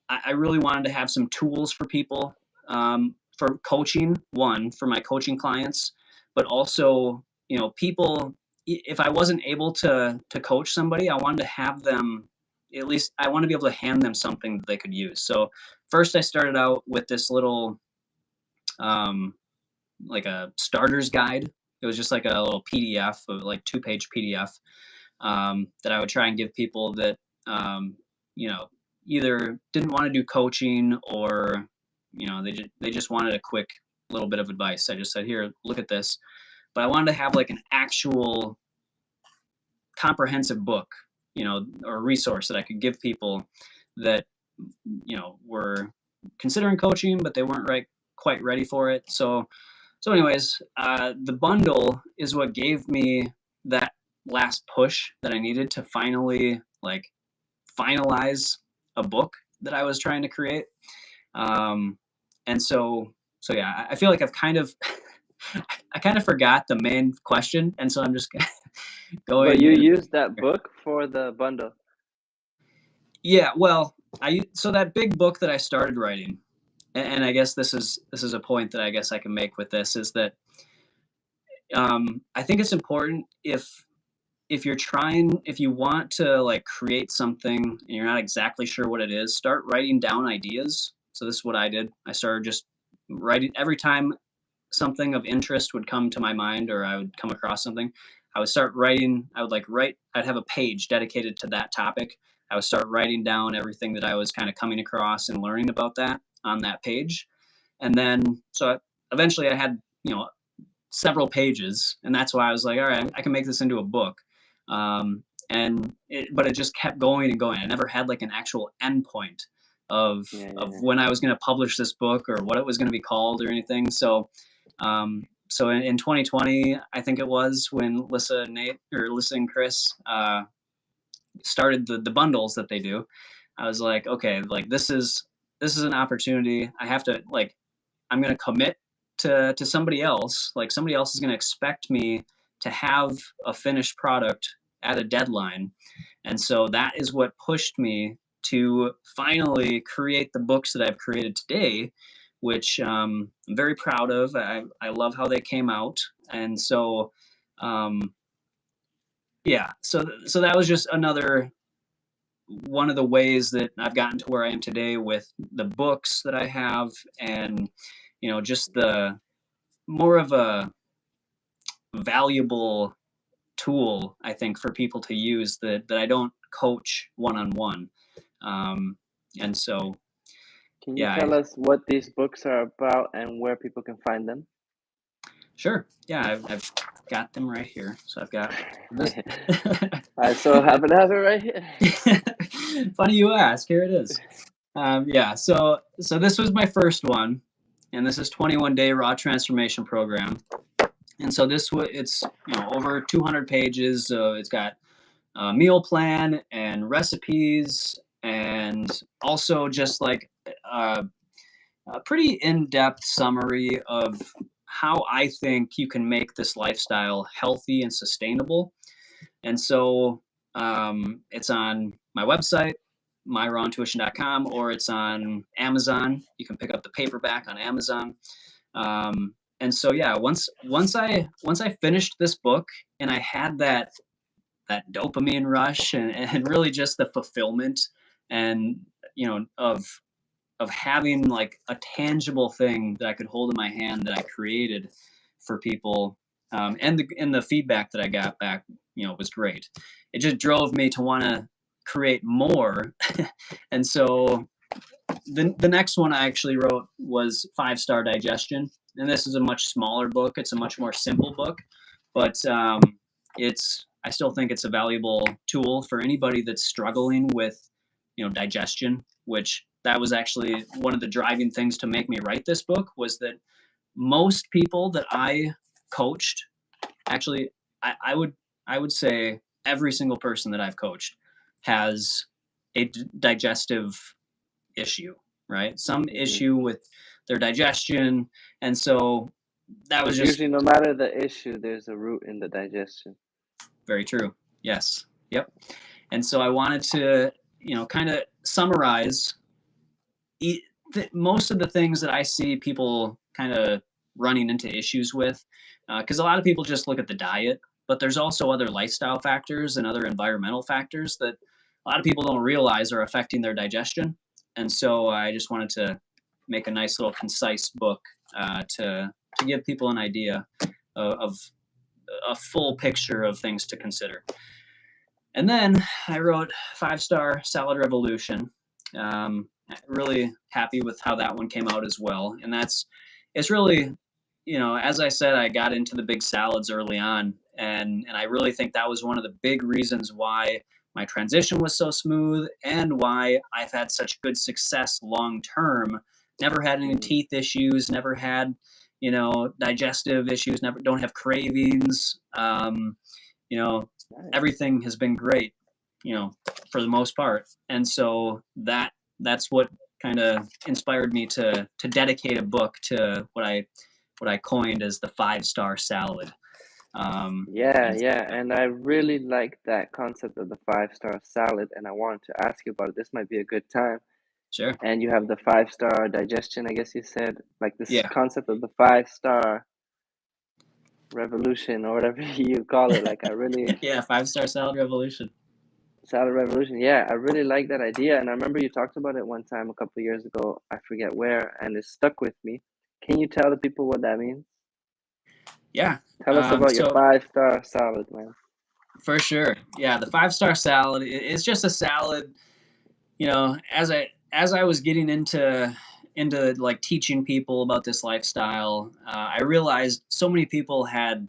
I really wanted to have some tools for people, for coaching, one, for my coaching clients, but also, people, if I wasn't able to coach somebody, I wanted to have them, at least I want to be able to hand them something that they could use. So first I started out with this little, um, like a starter's guide. It was just like a little PDF, of like 2-page PDF, that I would try and give people that, um, you know, either didn't want to do coaching, or, they just wanted a quick little bit of advice. I just said, here, look at this. But I wanted to have like an actual comprehensive book, or resource that I could give people that, were considering coaching, but they weren't quite ready for it. So anyways, the bundle is what gave me that last push that I needed to finally like finalize a book that I was trying to create. Um, and so yeah, I feel like I've kind of I kind of forgot the main question, and so I'm just But going you in. used that book for the bundle. Yeah, well, so that big book that I started writing, and I guess this is a point that I guess I can make with this, is that, I think it's important, if you want to like create something and you're not exactly sure what it is, start writing down ideas. So this is what I did. I started just writing every time something of interest would come to my mind, or I would come across something. I would start writing. I'd have a page dedicated to that topic. I would start writing down everything that I was kind of coming across and learning about that on that page. And then, so eventually I had, several pages, and that's why I was like, all right, I can make this into a book. But it just kept going and going. I never had like an actual endpoint of when I was going to publish this book or what it was going to be called or anything. So, in 2020, I think it was when Lissa and Chris started the bundles that they do. I was like, okay, like this is an opportunity. I have to, like, I'm going to commit to somebody else. Like, somebody else is going to expect me to have a finished product at a deadline. And so that is what pushed me to finally create the books that I've created today, which I'm very proud of. I love how they came out. And so, yeah, so that was just another one of the ways that I've gotten to where I am today with the books that I have, and just the more of a valuable tool, I think, for people to use that I don't coach one-on-one. And so, Can you tell us what these books are about and where people can find them? Sure. Yeah, I've got them right here. So I've got this. I so happen to have it right here. Funny you ask. Here it is. Yeah. So this was my first one, and this is 21 Day Raw Transformation Program. And so it's over 200 pages. It's got a meal plan and recipes, and also just like a pretty in-depth summary of how I think you can make this lifestyle healthy and sustainable. And so it's on my website, myrawintuition.com, or it's on Amazon. You can pick up the paperback on Amazon. And so, yeah, once I finished this book and I had that dopamine rush and really just the fulfillment and of having like a tangible thing that I could hold in my hand that I created for people, and the feedback that I got back, was great. It just drove me to want to create more. And so the next one I actually wrote was 5-Star Digestion, and this is a much smaller book. It's a much more simple book, but I still think it's a valuable tool for anybody that's struggling with digestion, which that was actually one of the driving things to make me write this book, was that most people that I coached, actually, I would say every single person that I've coached has a digestive issue, right? Some issue with their digestion. And so that was just usually, no matter the issue, there's a root in the digestion. Very true. Yes. Yep. And so I wanted to, kind of summarize most of the things that I see people kind of running into issues with, because a lot of people just look at the diet, but there's also other lifestyle factors and other environmental factors that a lot of people don't realize are affecting their digestion. And so I just wanted to make a nice little concise book to give people an idea of a full picture of things to consider. And then I wrote 5-Star Salad Revolution. Really happy with how that one came out as well. And it's really, as I said, I got into the big salads early on, and I really think that was one of the big reasons why my transition was so smooth and why I've had such good success long term. Never had any teeth issues, never had digestive issues, don't have cravings. Everything has been great, for the most part. And so that's what kind of inspired me to dedicate a book to what I coined as the 5-Star salad. And I really like that concept of the 5-Star salad, and I wanted to ask you about it. This might be a good time. Sure. And you have the 5-Star digestion, I guess you said, like this concept of the 5-Star revolution, or whatever you call it. Like, I really 5-Star salad revolution. Salad revolution. Yeah, I really like that idea, and I remember you talked about it one time a couple of years ago. I forget where, and it stuck with me. Can you tell the people what that means? Yeah. Tell us about your 5-Star salad, man. For sure. Yeah, the 5-Star salad is just a salad. As I was getting into into like teaching people about this lifestyle, I realized so many people had,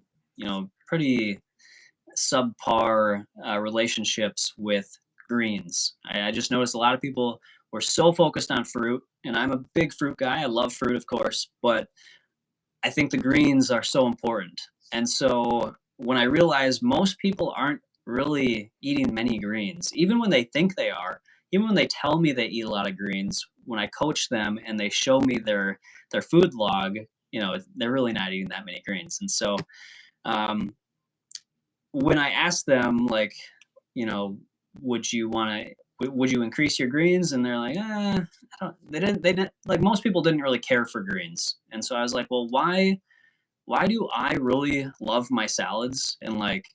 pretty subpar relationships with greens. I just noticed a lot of people were so focused on fruit, and I'm a big fruit guy. I love fruit, of course, but I think the greens are so important. And so when I realized most people aren't really eating many greens, even when they think they are, even when they tell me they eat a lot of greens, when I coach them and they show me their food log, they're really not eating that many greens. And so um, when I asked them, like, you know, would you want to, would you increase your greens? And they're like, I don't, they didn't, like most people didn't really care for greens. And so I was like, well, why do I really love my salads and like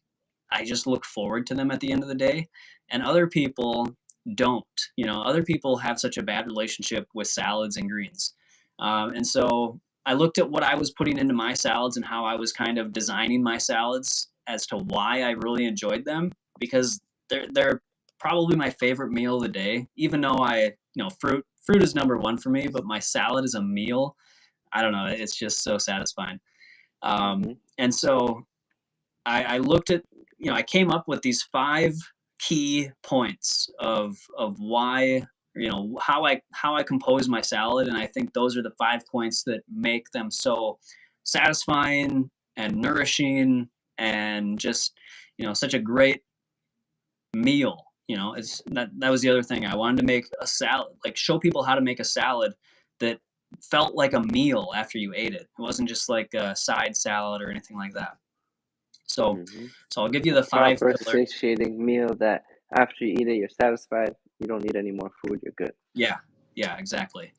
I just look forward to them at the end of the day? And other people don't. Other people have such a bad relationship with salads and greens. And so I looked at what I was putting into my salads and how I was kind of designing my salads as to why I really enjoyed them, because they're probably my favorite meal of the day. Even though fruit is number one for me, but my salad is a meal. I don't know. It's just so satisfying. And so I looked at, I came up with these 5 key points of why, how I compose my salad. And I think those are the 5 points that make them so satisfying and nourishing and just, such a great meal. It's that was the other thing. I wanted to make a salad, like show people how to make a salad that felt like a meal after you ate it. It wasn't just like a side salad or anything like that. So, so I'll give you the 5 proper pillars. satiating meal that after you eat it, you're satisfied. You don't need any more food. You're good. Yeah, exactly.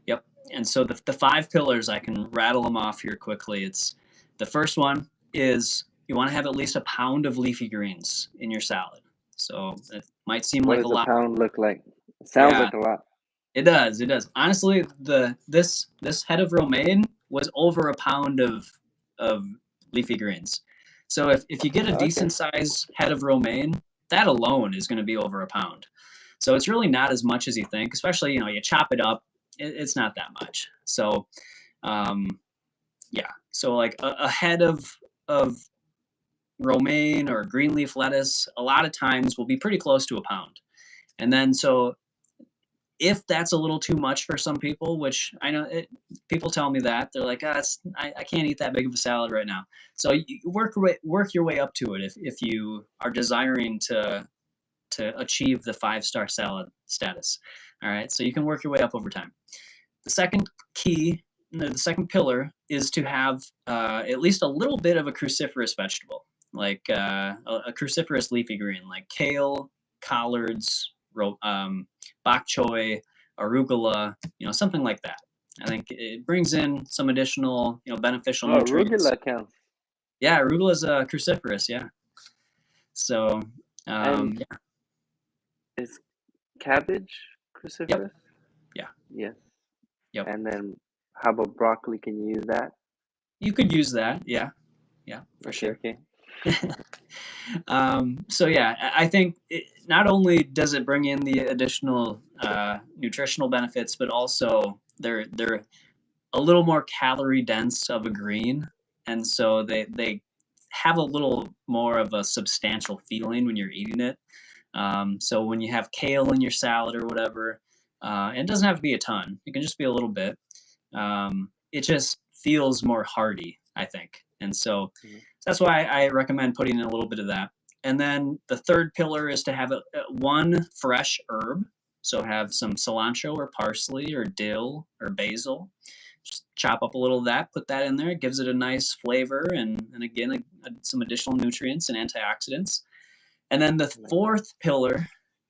Yep. And so the 5 pillars, I can rattle them off here quickly. It's the first one is you want to have at least a pound of leafy greens in your salad. So it might seem What like a does a lot. pound look like? It sounds like a lot. It does. It does. Honestly, this head of romaine was over a pound of leafy greens. So if you get a decent size head of romaine, that alone is going to be over a pound. So it's really not as much as you think, especially, you chop it up, it's not that much. So, yeah. So like a head of romaine or green leaf lettuce, a lot of times will be pretty close to a pound. And then, so if that's a little too much for some people, which I know people tell me that they're like, I can't eat that big of a salad right now. So you work your way up to it if you are desiring to achieve the 5-star salad status. All right, so you can work your way up over time. The second the second pillar is to have at least a little bit of a cruciferous vegetable, like a cruciferous leafy green, like kale, collards, bok choy, arugula, something like that. I think it brings in some additional, beneficial nutrients. Arugula counts. Yeah, arugula is cruciferous. Yeah. So, yeah. Is cabbage cruciferous? Yep. Yeah. Yes. Yep. And then how about broccoli? Can you use that? You could use that. Yeah. Yeah, for sure. Okay. So yeah, I think not only does it bring in the additional nutritional benefits, but also they're a little more calorie dense of a green, and so they have a little more of a substantial feeling when you're eating it. So when you have kale in your salad or whatever, and it doesn't have to be a ton. It can just be a little bit. It just feels more hearty, I think, and so that's why I recommend putting in a little bit of that. And then the third pillar is to have one fresh herb. So have some cilantro or parsley or dill or basil. Just chop up a little of that, put that in there. It gives it a nice flavor and again, some additional nutrients and antioxidants. And then the fourth pillar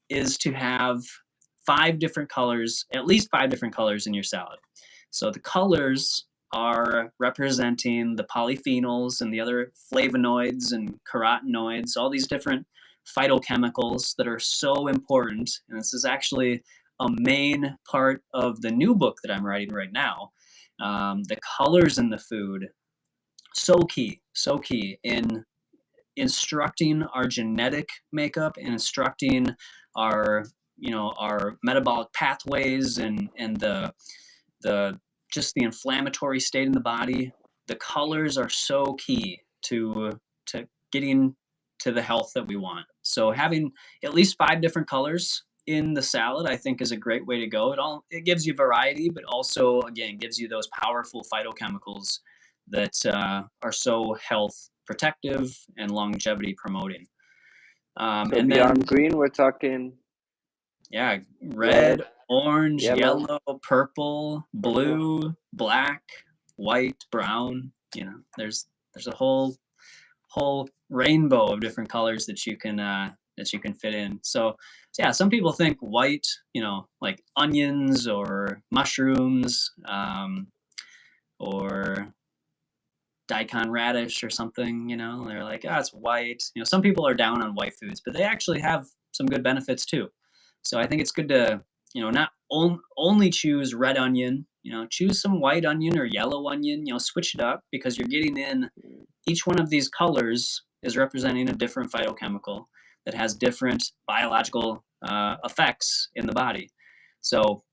is to have 5 different colors, at least 5 different colors in your salad. So the colors are representing the polyphenols and the other flavonoids and carotenoids, all these different phytochemicals that are so important. And this is actually a main part of the new book that I'm writing right now. The colors in the food, so key in instructing our genetic makeup and instructing our, our metabolic pathways and the just the inflammatory state in the body. The colors are so key to getting to the health that we want. So having at least 5 different colors in the salad, I think, is a great way to go. It gives you variety, but also, again, gives you those powerful phytochemicals that are so health protective and longevity promoting. So And beyond then, green, we're talking red, orange, yellow, purple, purple. blue, black, white, brown. There's a whole rainbow of different colors that you can fit in. So yeah, some people think white, like onions or mushrooms, or daikon radish or something. They're like, it's white. Some people are down on white foods, but they actually have some good benefits too. So I think it's good to not only choose red onion. Choose some white onion or yellow onion. Switch it up, because you're getting in, each one of these colors is representing a different phytochemical that has different biological effects in the body. So,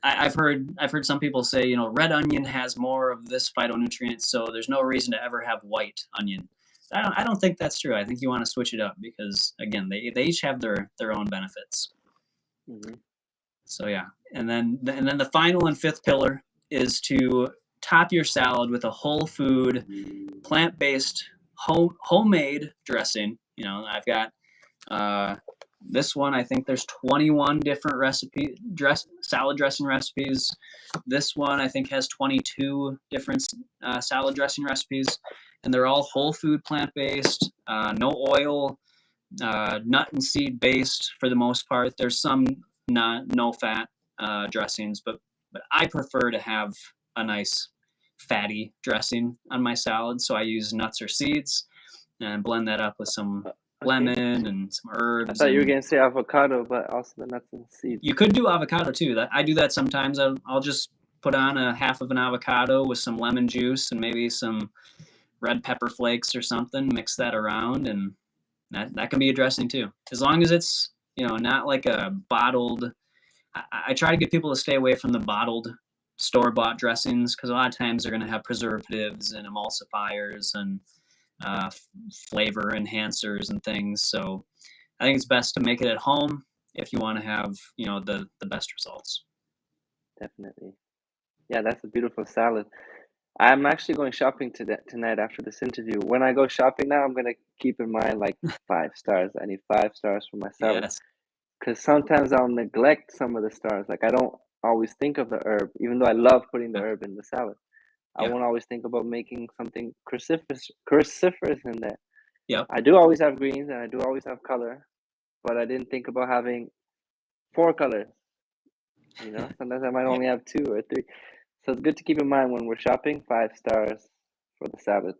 I've heard some people say, red onion has more of this phytonutrient, so there's no reason to ever have white onion. I don't think that's true. I think you want to switch it up, because again, they each have their own benefits. Mm-hmm. So yeah, and then the final and fifth pillar is to top your salad with a whole food, plant-based, homemade dressing. I've got this one. I think there's 21 different salad dressing recipes. This one I think has 22 different salad dressing recipes, and they're all whole food, plant-based, no oil, nut and seed based for the most part. There's some no fat dressings, but I prefer to have a nice fatty dressing on my salad. So I use nuts or seeds and blend that up with some lemon and some herbs. I thought you were going to say avocado, but also the nuts and seeds. You could do avocado too. I do that sometimes. I'll just put on a half of an avocado with some lemon juice and maybe some red pepper flakes or something. Mix that around, and that can be a dressing too, as long as it's not like a bottled. I try to get people to stay away from the bottled store-bought dressings, because a lot of times they're going to have preservatives and emulsifiers and flavor enhancers and things. So I think it's best to make it at home if you want to have the best results. Definitely. Yeah, that's a beautiful salad. I'm actually going shopping tonight after this interview. When I go shopping now, I'm gonna keep in mind like 5 stars. I need 5 stars for my salad. Yes. Because sometimes I'll neglect some of the stars. Like I don't always think of the herb, even though I love putting the herb in the salad. I won't always think about making something cruciferous in there. Yep. I do always have greens and I do always have color, but I didn't think about having 4 colors. Sometimes I might only have 2 or 3. So it's good to keep in mind when we're shopping, 5 stars for the salad.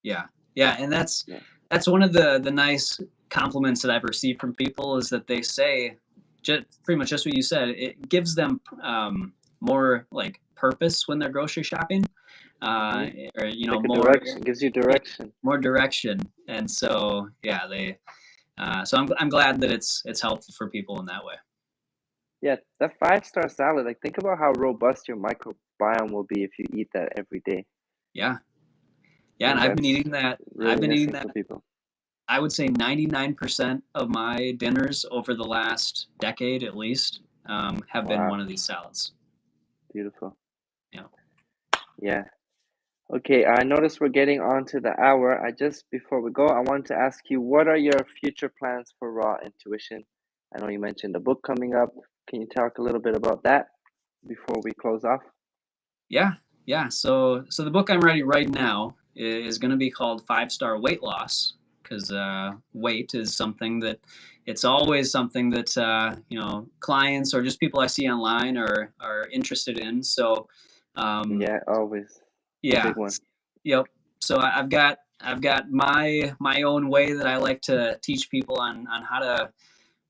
Yeah, and that's one of the nice compliments that I've received from people, is that they say pretty much just what you said. It gives them more like purpose when they're grocery shopping, or like more direction. Gives you direction. More direction, and so they. So I'm glad that it's helpful for people in that way. Yeah, that 5-star salad. Like think about how robust your microbiome will be if you eat that every day. Yeah, and I've been eating that. Really I've been eating that. For people. I would say 99% of my dinners over the last decade, at least, have been one of these salads. Beautiful. Yeah. Yeah. Okay, I noticed we're getting on to the hour. Before we go, I wanted to ask you, what are your future plans for Raw Intuition? I know you mentioned a book coming up. Can you talk a little bit about that before we close off? Yeah. So the book I'm writing right now is going to be called 5-Star Weight Loss, because weight is something that it's always something that clients or just people I see online are interested in. So always. Yeah. Big one. Yep. So I've got my own way that I like to teach people on how to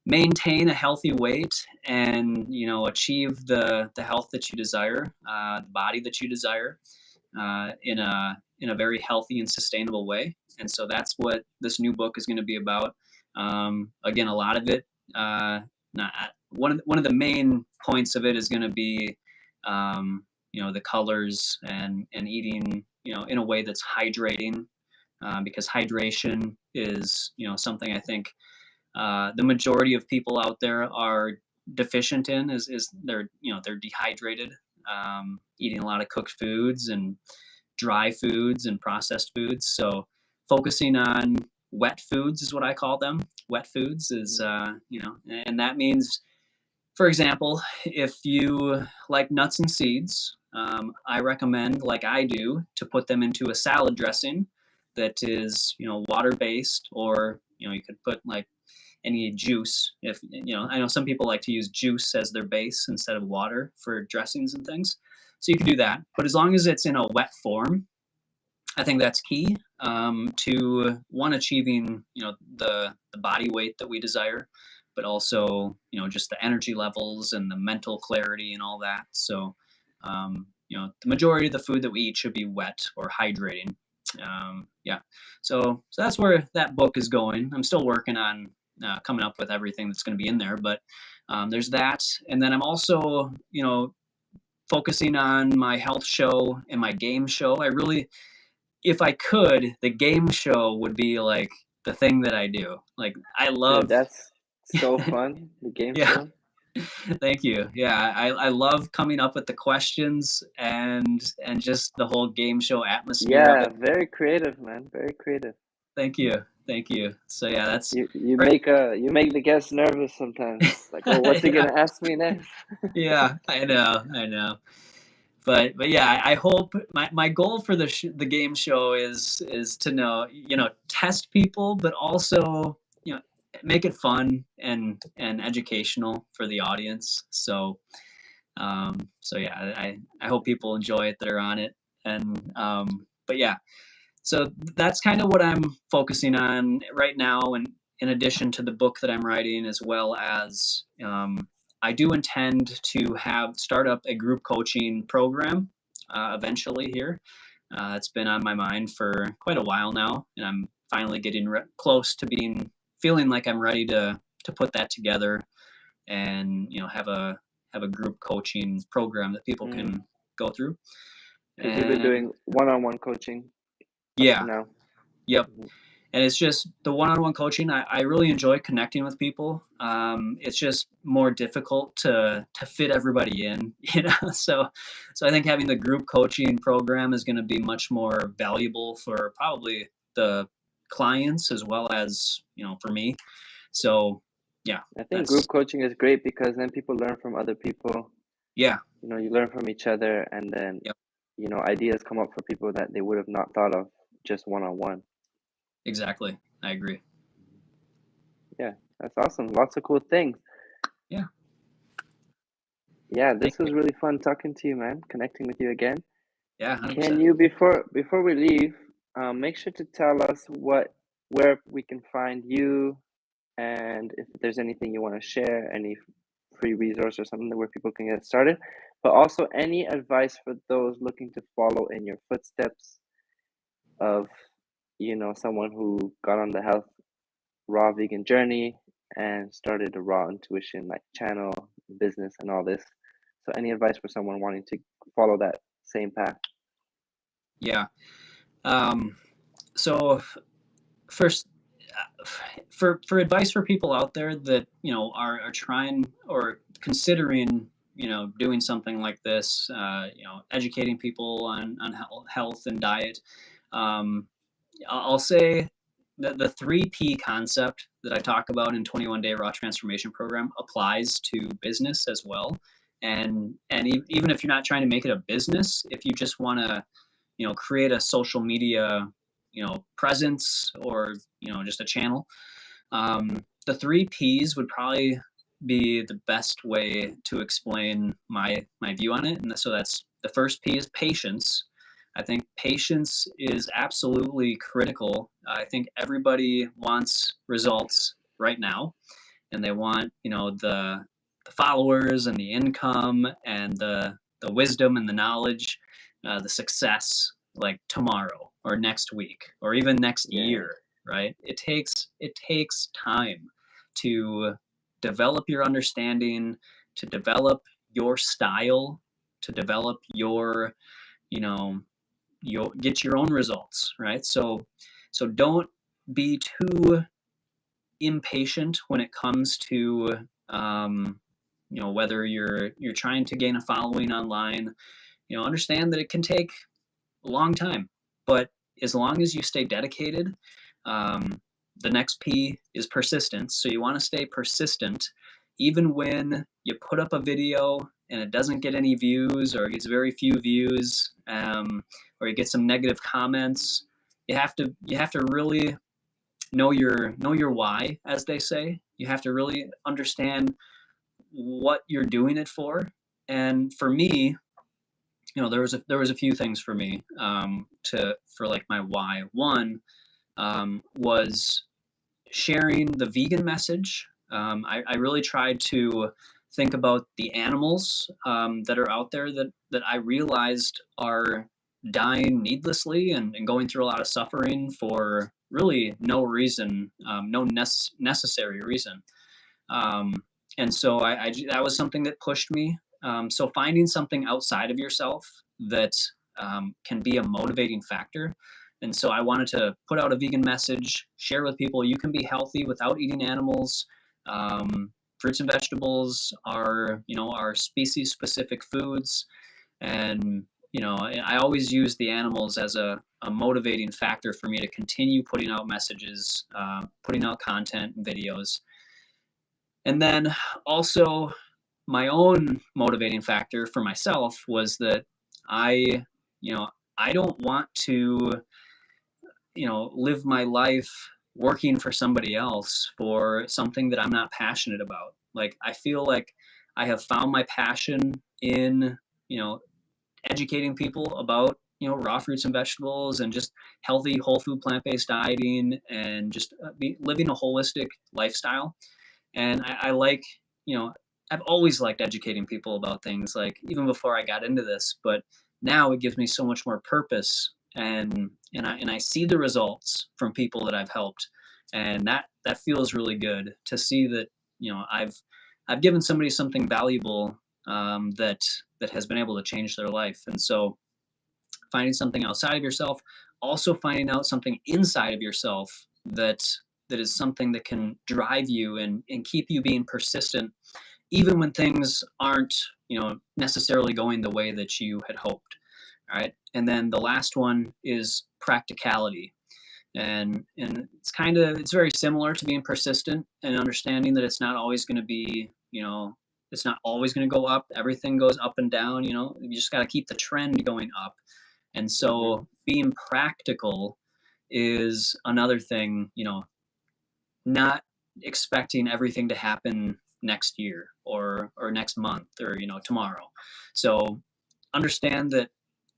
maintain a healthy weight and achieve the health that you desire, the body that you desire, in a very healthy and sustainable way. And so that's what this new book is going to be about. Again, a lot of it, not one of the main points of it is going to be, the colors and eating, in a way that's hydrating, because hydration is, something I think the majority of people out there are deficient in, is they're dehydrated, eating a lot of cooked foods and dry foods and processed foods. So focusing on wet foods is what I call them. Wet foods is, and that means, for example, if you like nuts and seeds, I recommend, like I do, to put them into a salad dressing that is, water based, or, you could put like any juice. If, I know some people like to use juice as their base instead of water for dressings and things. So you can do that. But as long as it's in a wet form, I think that's key, to one, achieving, the body weight that we desire, but also, just the energy levels and the mental clarity and all that. So, the majority of the food that we eat should be wet or hydrating. Yeah. So that's where that book is going. I'm still working on coming up with everything that's going to be in there, but there's that. And then I'm also, focusing on my health show and my game show. I really, if I could, the game show would be like the thing that I do. Like I Dude, love, that's so fun. The game yeah, show. thank you. Yeah, I love coming up with the questions and just the whole game show atmosphere of Yeah, it. very creative, man. Very creative. Thank you, thank you. So yeah, that's You right. you make the guests nervous sometimes. Like, oh, what's he Yeah, gonna ask me next? yeah, I know. But yeah, I hope my goal for the game show is to know, test people, but also, make it fun and educational for the audience. So yeah, I hope people enjoy it that are on it. And but yeah, so that's kind of what I'm focusing on right now, and in addition to the book that I'm writing, as well as, I do intend to start up a group coaching program eventually here. It's been on my mind for quite a while now, and I'm finally getting close to feeling like I'm ready to put that together, and, have a group coaching program that people Mm, can go through. because you've been And doing one-on-one coaching up to yeah, now. yep. Mhm. And it's just the one-on-one coaching. I really enjoy connecting with people. It's just more difficult to fit everybody in, So I think having the group coaching program is going to be much more valuable for probably the clients, as well as, for me. So yeah, I think that's group coaching is great because then people learn from other people. yeah, You learn from each other, and then, yep, ideas come up for people that they would have not thought of just one-on-one. exactly. I agree. Yeah, that's awesome. Lots of cool things. Yeah, Yeah, thank this you. was really fun talking to you, man. Connecting with you again. Yeah, Can 100%. you, before we leave, make sure to tell us where we can find you, and if there's anything you want to share, any free resource or something where people can get started, but also any advice for those looking to follow in your footsteps of, someone who got on the health raw vegan journey and started a raw intuition like channel, business, and all this. So any advice for someone wanting to follow that same path? Yeah. Um, so first, for advice for people out there that, are trying or considering, doing something like this, educating people on health and diet, um, I'll say that the 3P concept that I talk about in 21 Day Raw Transformation Program applies to business as well. And even if you're not trying to make it a business, if you just want to, create a social media, presence, or, just a channel, the 3Ps would probably be the best way to explain my view on it. And so that's, the first P is patience. I think patience is absolutely critical. I think everybody wants results right now, and they want, the followers and the income and the wisdom and the knowledge, the success, like tomorrow or next week or even next Yeah. year, right? It takes time to develop your understanding, to develop your style, to develop your, you'll get your own results, right? So don't be too impatient when it comes to, whether you're trying to gain a following online. Understand that it can take a long time, but as long as you stay dedicated, um, the next P is persistence. So you want to stay persistent, even when you put up a video and it doesn't get any views, or it gets very few views, or you get some negative comments. You have to really know your why, as they say. You have to really understand what you're doing it for. And for me, there was a few things for me, for like my why. One, was sharing the vegan message. I really tried to think about the animals, that are out there, that I realized are dying needlessly, and going through a lot of suffering for really no reason, no necessary reason. Um, and so that was something that pushed me. So finding something outside of yourself that, can be a motivating factor. And so I wanted to put out a vegan message, share with people you can be healthy without eating animals. Fruits and vegetables are species specific foods. And I always use the animals as a motivating factor for me to continue putting out messages, putting out content and videos. And then also, my own motivating factor for myself was that I, you know, I don't want to, live my life working for somebody else for something that I'm not passionate about. Like, I feel like I have found my passion in, educating people about, raw fruits and vegetables, and just healthy, whole food, plant-based dieting, and just living a holistic lifestyle. And I like, you know, I've always liked educating people about things, like even before I got into this, but now it gives me so much more purpose, and I see the results from people that I've helped, and that feels really good to see that, I've given somebody something valuable, that has been able to change their life. And so finding something outside of yourself, also finding out something inside of yourself that is something that can drive you, and keep you being persistent, even when things aren't, necessarily going the way that you had hoped. All right. And then the last one is practicality. And it's very similar to being persistent, and understanding that it's not always going to be, it's not always going to go up. Everything goes up and down. You just got to keep the trend going up. And so being practical is another thing, not expecting everything to happen next year, or next month, or tomorrow. So understand that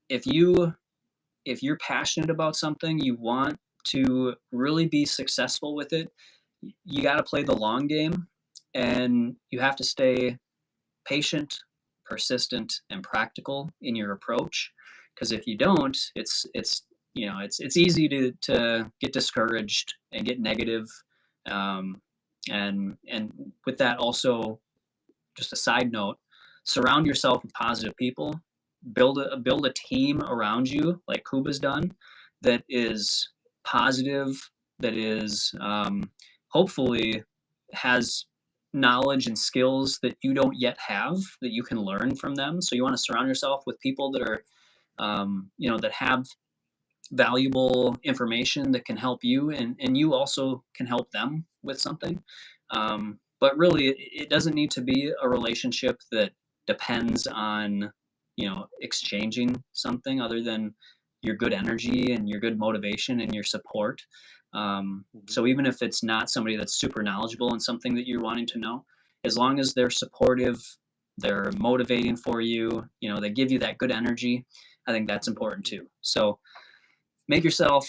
if you're passionate about something, you want to really be successful with it, you got to play the long game, and you have to stay patient, persistent, and practical in your approach. Because if you don't, it's easy to get discouraged and get negative. And with that, also, just a side note, surround yourself with positive people. Build a team around you, like Kuba's done, that is positive, that is, hopefully, has knowledge and skills that you don't yet have, that you can learn from them. So you want to surround yourself with people that are, that have valuable information that can help you, and you also can help them with something. But really, it doesn't need to be a relationship that depends on, exchanging something other than your good energy and your good motivation and your support. So even if it's not somebody that's super knowledgeable in something that you're wanting to know, as long as they're supportive, they're motivating for you, they give you that good energy, I think that's important too. So make yourself,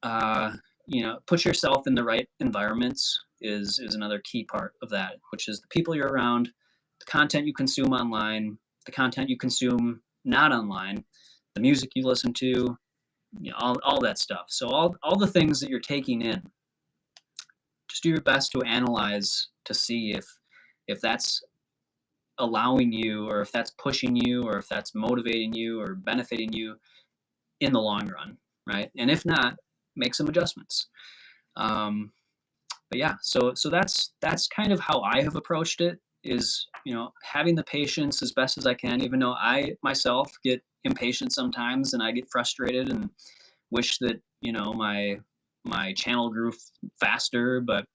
put yourself in the right environments is another key part of that, which is the people you're around, the content you consume online, the content you consume not online, the music you listen to, all that stuff. So all the things that you're taking in, just do your best to analyze, to see if that's allowing you, or if that's pushing you, or if that's motivating you or benefiting you in the long run, right? And if not, make some adjustments. But yeah, so that's kind of how I have approached it, is, having the patience as best as I can, even though I myself get impatient sometimes and I get frustrated and wish that, my channel grew faster. But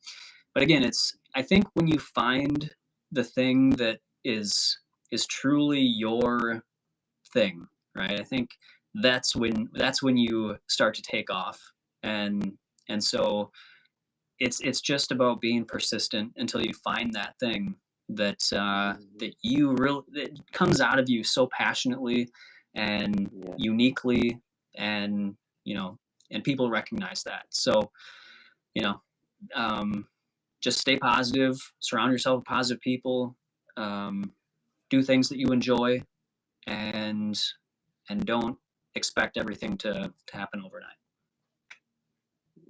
again, I think when you find the thing that is truly your thing, right? I think that's when you start to take off. And so it's just about being persistent until you find that thing that that comes out of you so passionately and Yeah. uniquely, and and people recognize that. So, you know just stay positive, surround yourself with positive people, do things that you enjoy, and don't expect everything to happen overnight.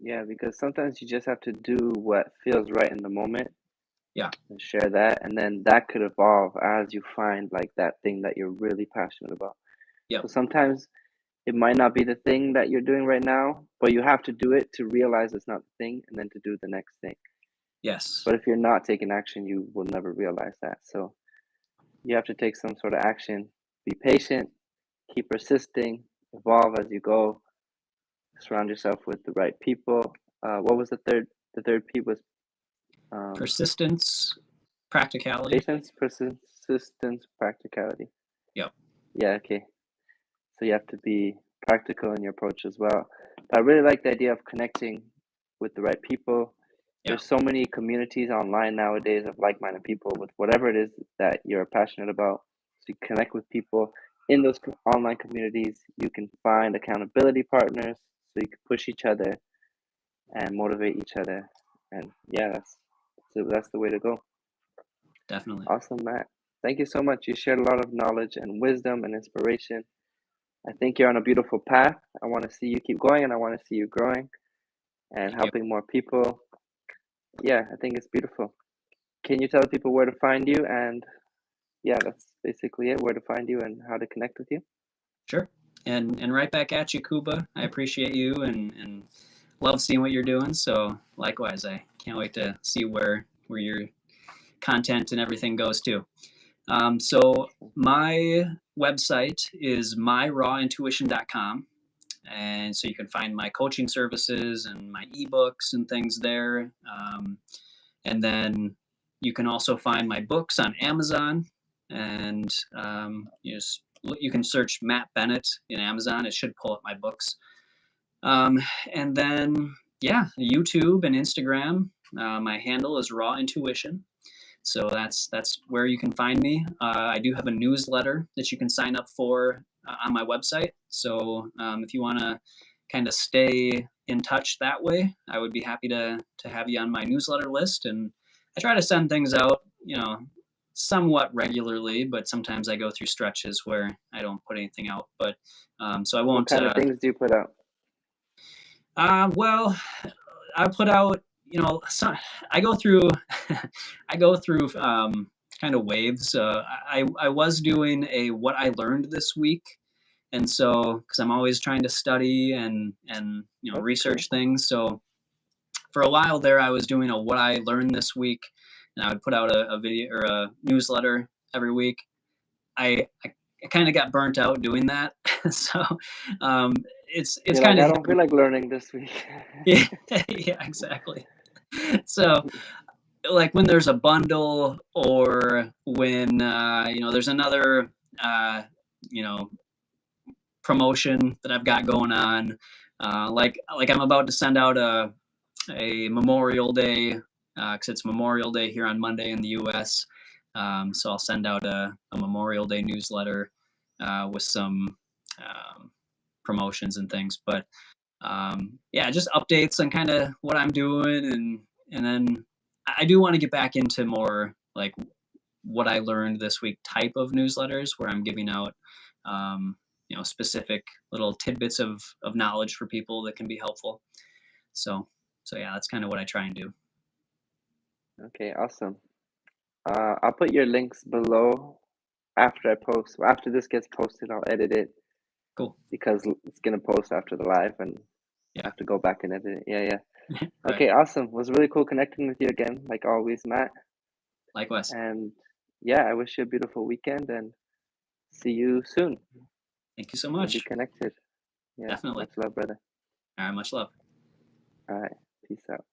Yeah, because sometimes you just have to do what feels right in the moment Yeah. and share that, and then that could evolve as you find like that thing that you're really passionate about. Yep. So sometimes it might not be the thing that you're doing right now, but you have to do it to realize it's not the thing and then to do the next thing. Yes. But if you're not taking action, you will never realize that. So you have to take some sort of action, be patient, keep persisting, evolve as you go, surround yourself with the right people. What was the third? The third P was Persistence, practicality. patience, persistence, practicality. Yep. Yeah, okay. So you have to be practical in your approach as well. But I really like the idea of connecting with the right people. Yeah. There's so many communities online nowadays of like-minded people with whatever it is that you're passionate about. So you connect with people in those online communities. You can find accountability partners, so you can push each other and motivate each other. And yeah, that's the way to go. Definitely. Awesome, Matt. Thank you so much. You shared a lot of knowledge and wisdom and inspiration. I think you're on a beautiful path. I want to see you keep going, and I want to see you growing and Thank you. helping more people. Yeah, I think it's beautiful. Can you tell people where to find you? And yeah, that's basically it, where to find you and how to connect with you. Sure. And right back at you, Kuba. I appreciate you and love seeing what you're doing. So likewise, I can't wait to see where your content and everything goes too. So my website is myrawintuition.com. And so you can find my coaching services and my ebooks and things there. And then you can also find my books on Amazon. And you can search Matt Bennett in Amazon. It should pull up my books. And then, yeah, YouTube and Instagram. My handle is Raw Intuition. So that's where you can find me. I do have a newsletter that you can sign up for on my website. So if you want to kind of stay in touch that way, I would be happy to have you on my newsletter list. And I try to send things out, somewhat regularly, but sometimes I go through stretches where I don't put anything out. But so I won't. What kind of things do you put out? Well, I put out, I go through, kind of waves. I was doing a what I learned this week, and so because I'm always trying to study and research things. So for a while there, I was doing a what I learned this week, and I would put out a video or a newsletter every week. I kind of got burnt out doing that, so it's You're kind like, of I don't feel like learning this week. yeah, yeah, exactly. So like when there's a bundle, or when there's another you know promotion that I've got going on, like I'm about to send out a Memorial Day, because it's Memorial Day here on Monday in the US. So I'll send out a Memorial Day newsletter with some promotions and things. But yeah, just updates on kind of what I'm doing, and then I do want to get back into more like what I learned this week type of newsletters, where I'm giving out specific little tidbits of knowledge for people that can be helpful. So yeah, that's kind of what I try and do. Okay, awesome. I'll put your links below after I post. After this gets posted, I'll edit it Cool. because it's gonna post after the live, and Yeah. I have to go back and edit it. Yeah. Right. Okay, awesome. It was really cool connecting with you again, like always, Matt. Likewise. And yeah, I wish you a beautiful weekend and see you soon. Thank you so We'll be much. connected. Yeah, Definitely. much love, brother. All right. Much love. All right, peace out.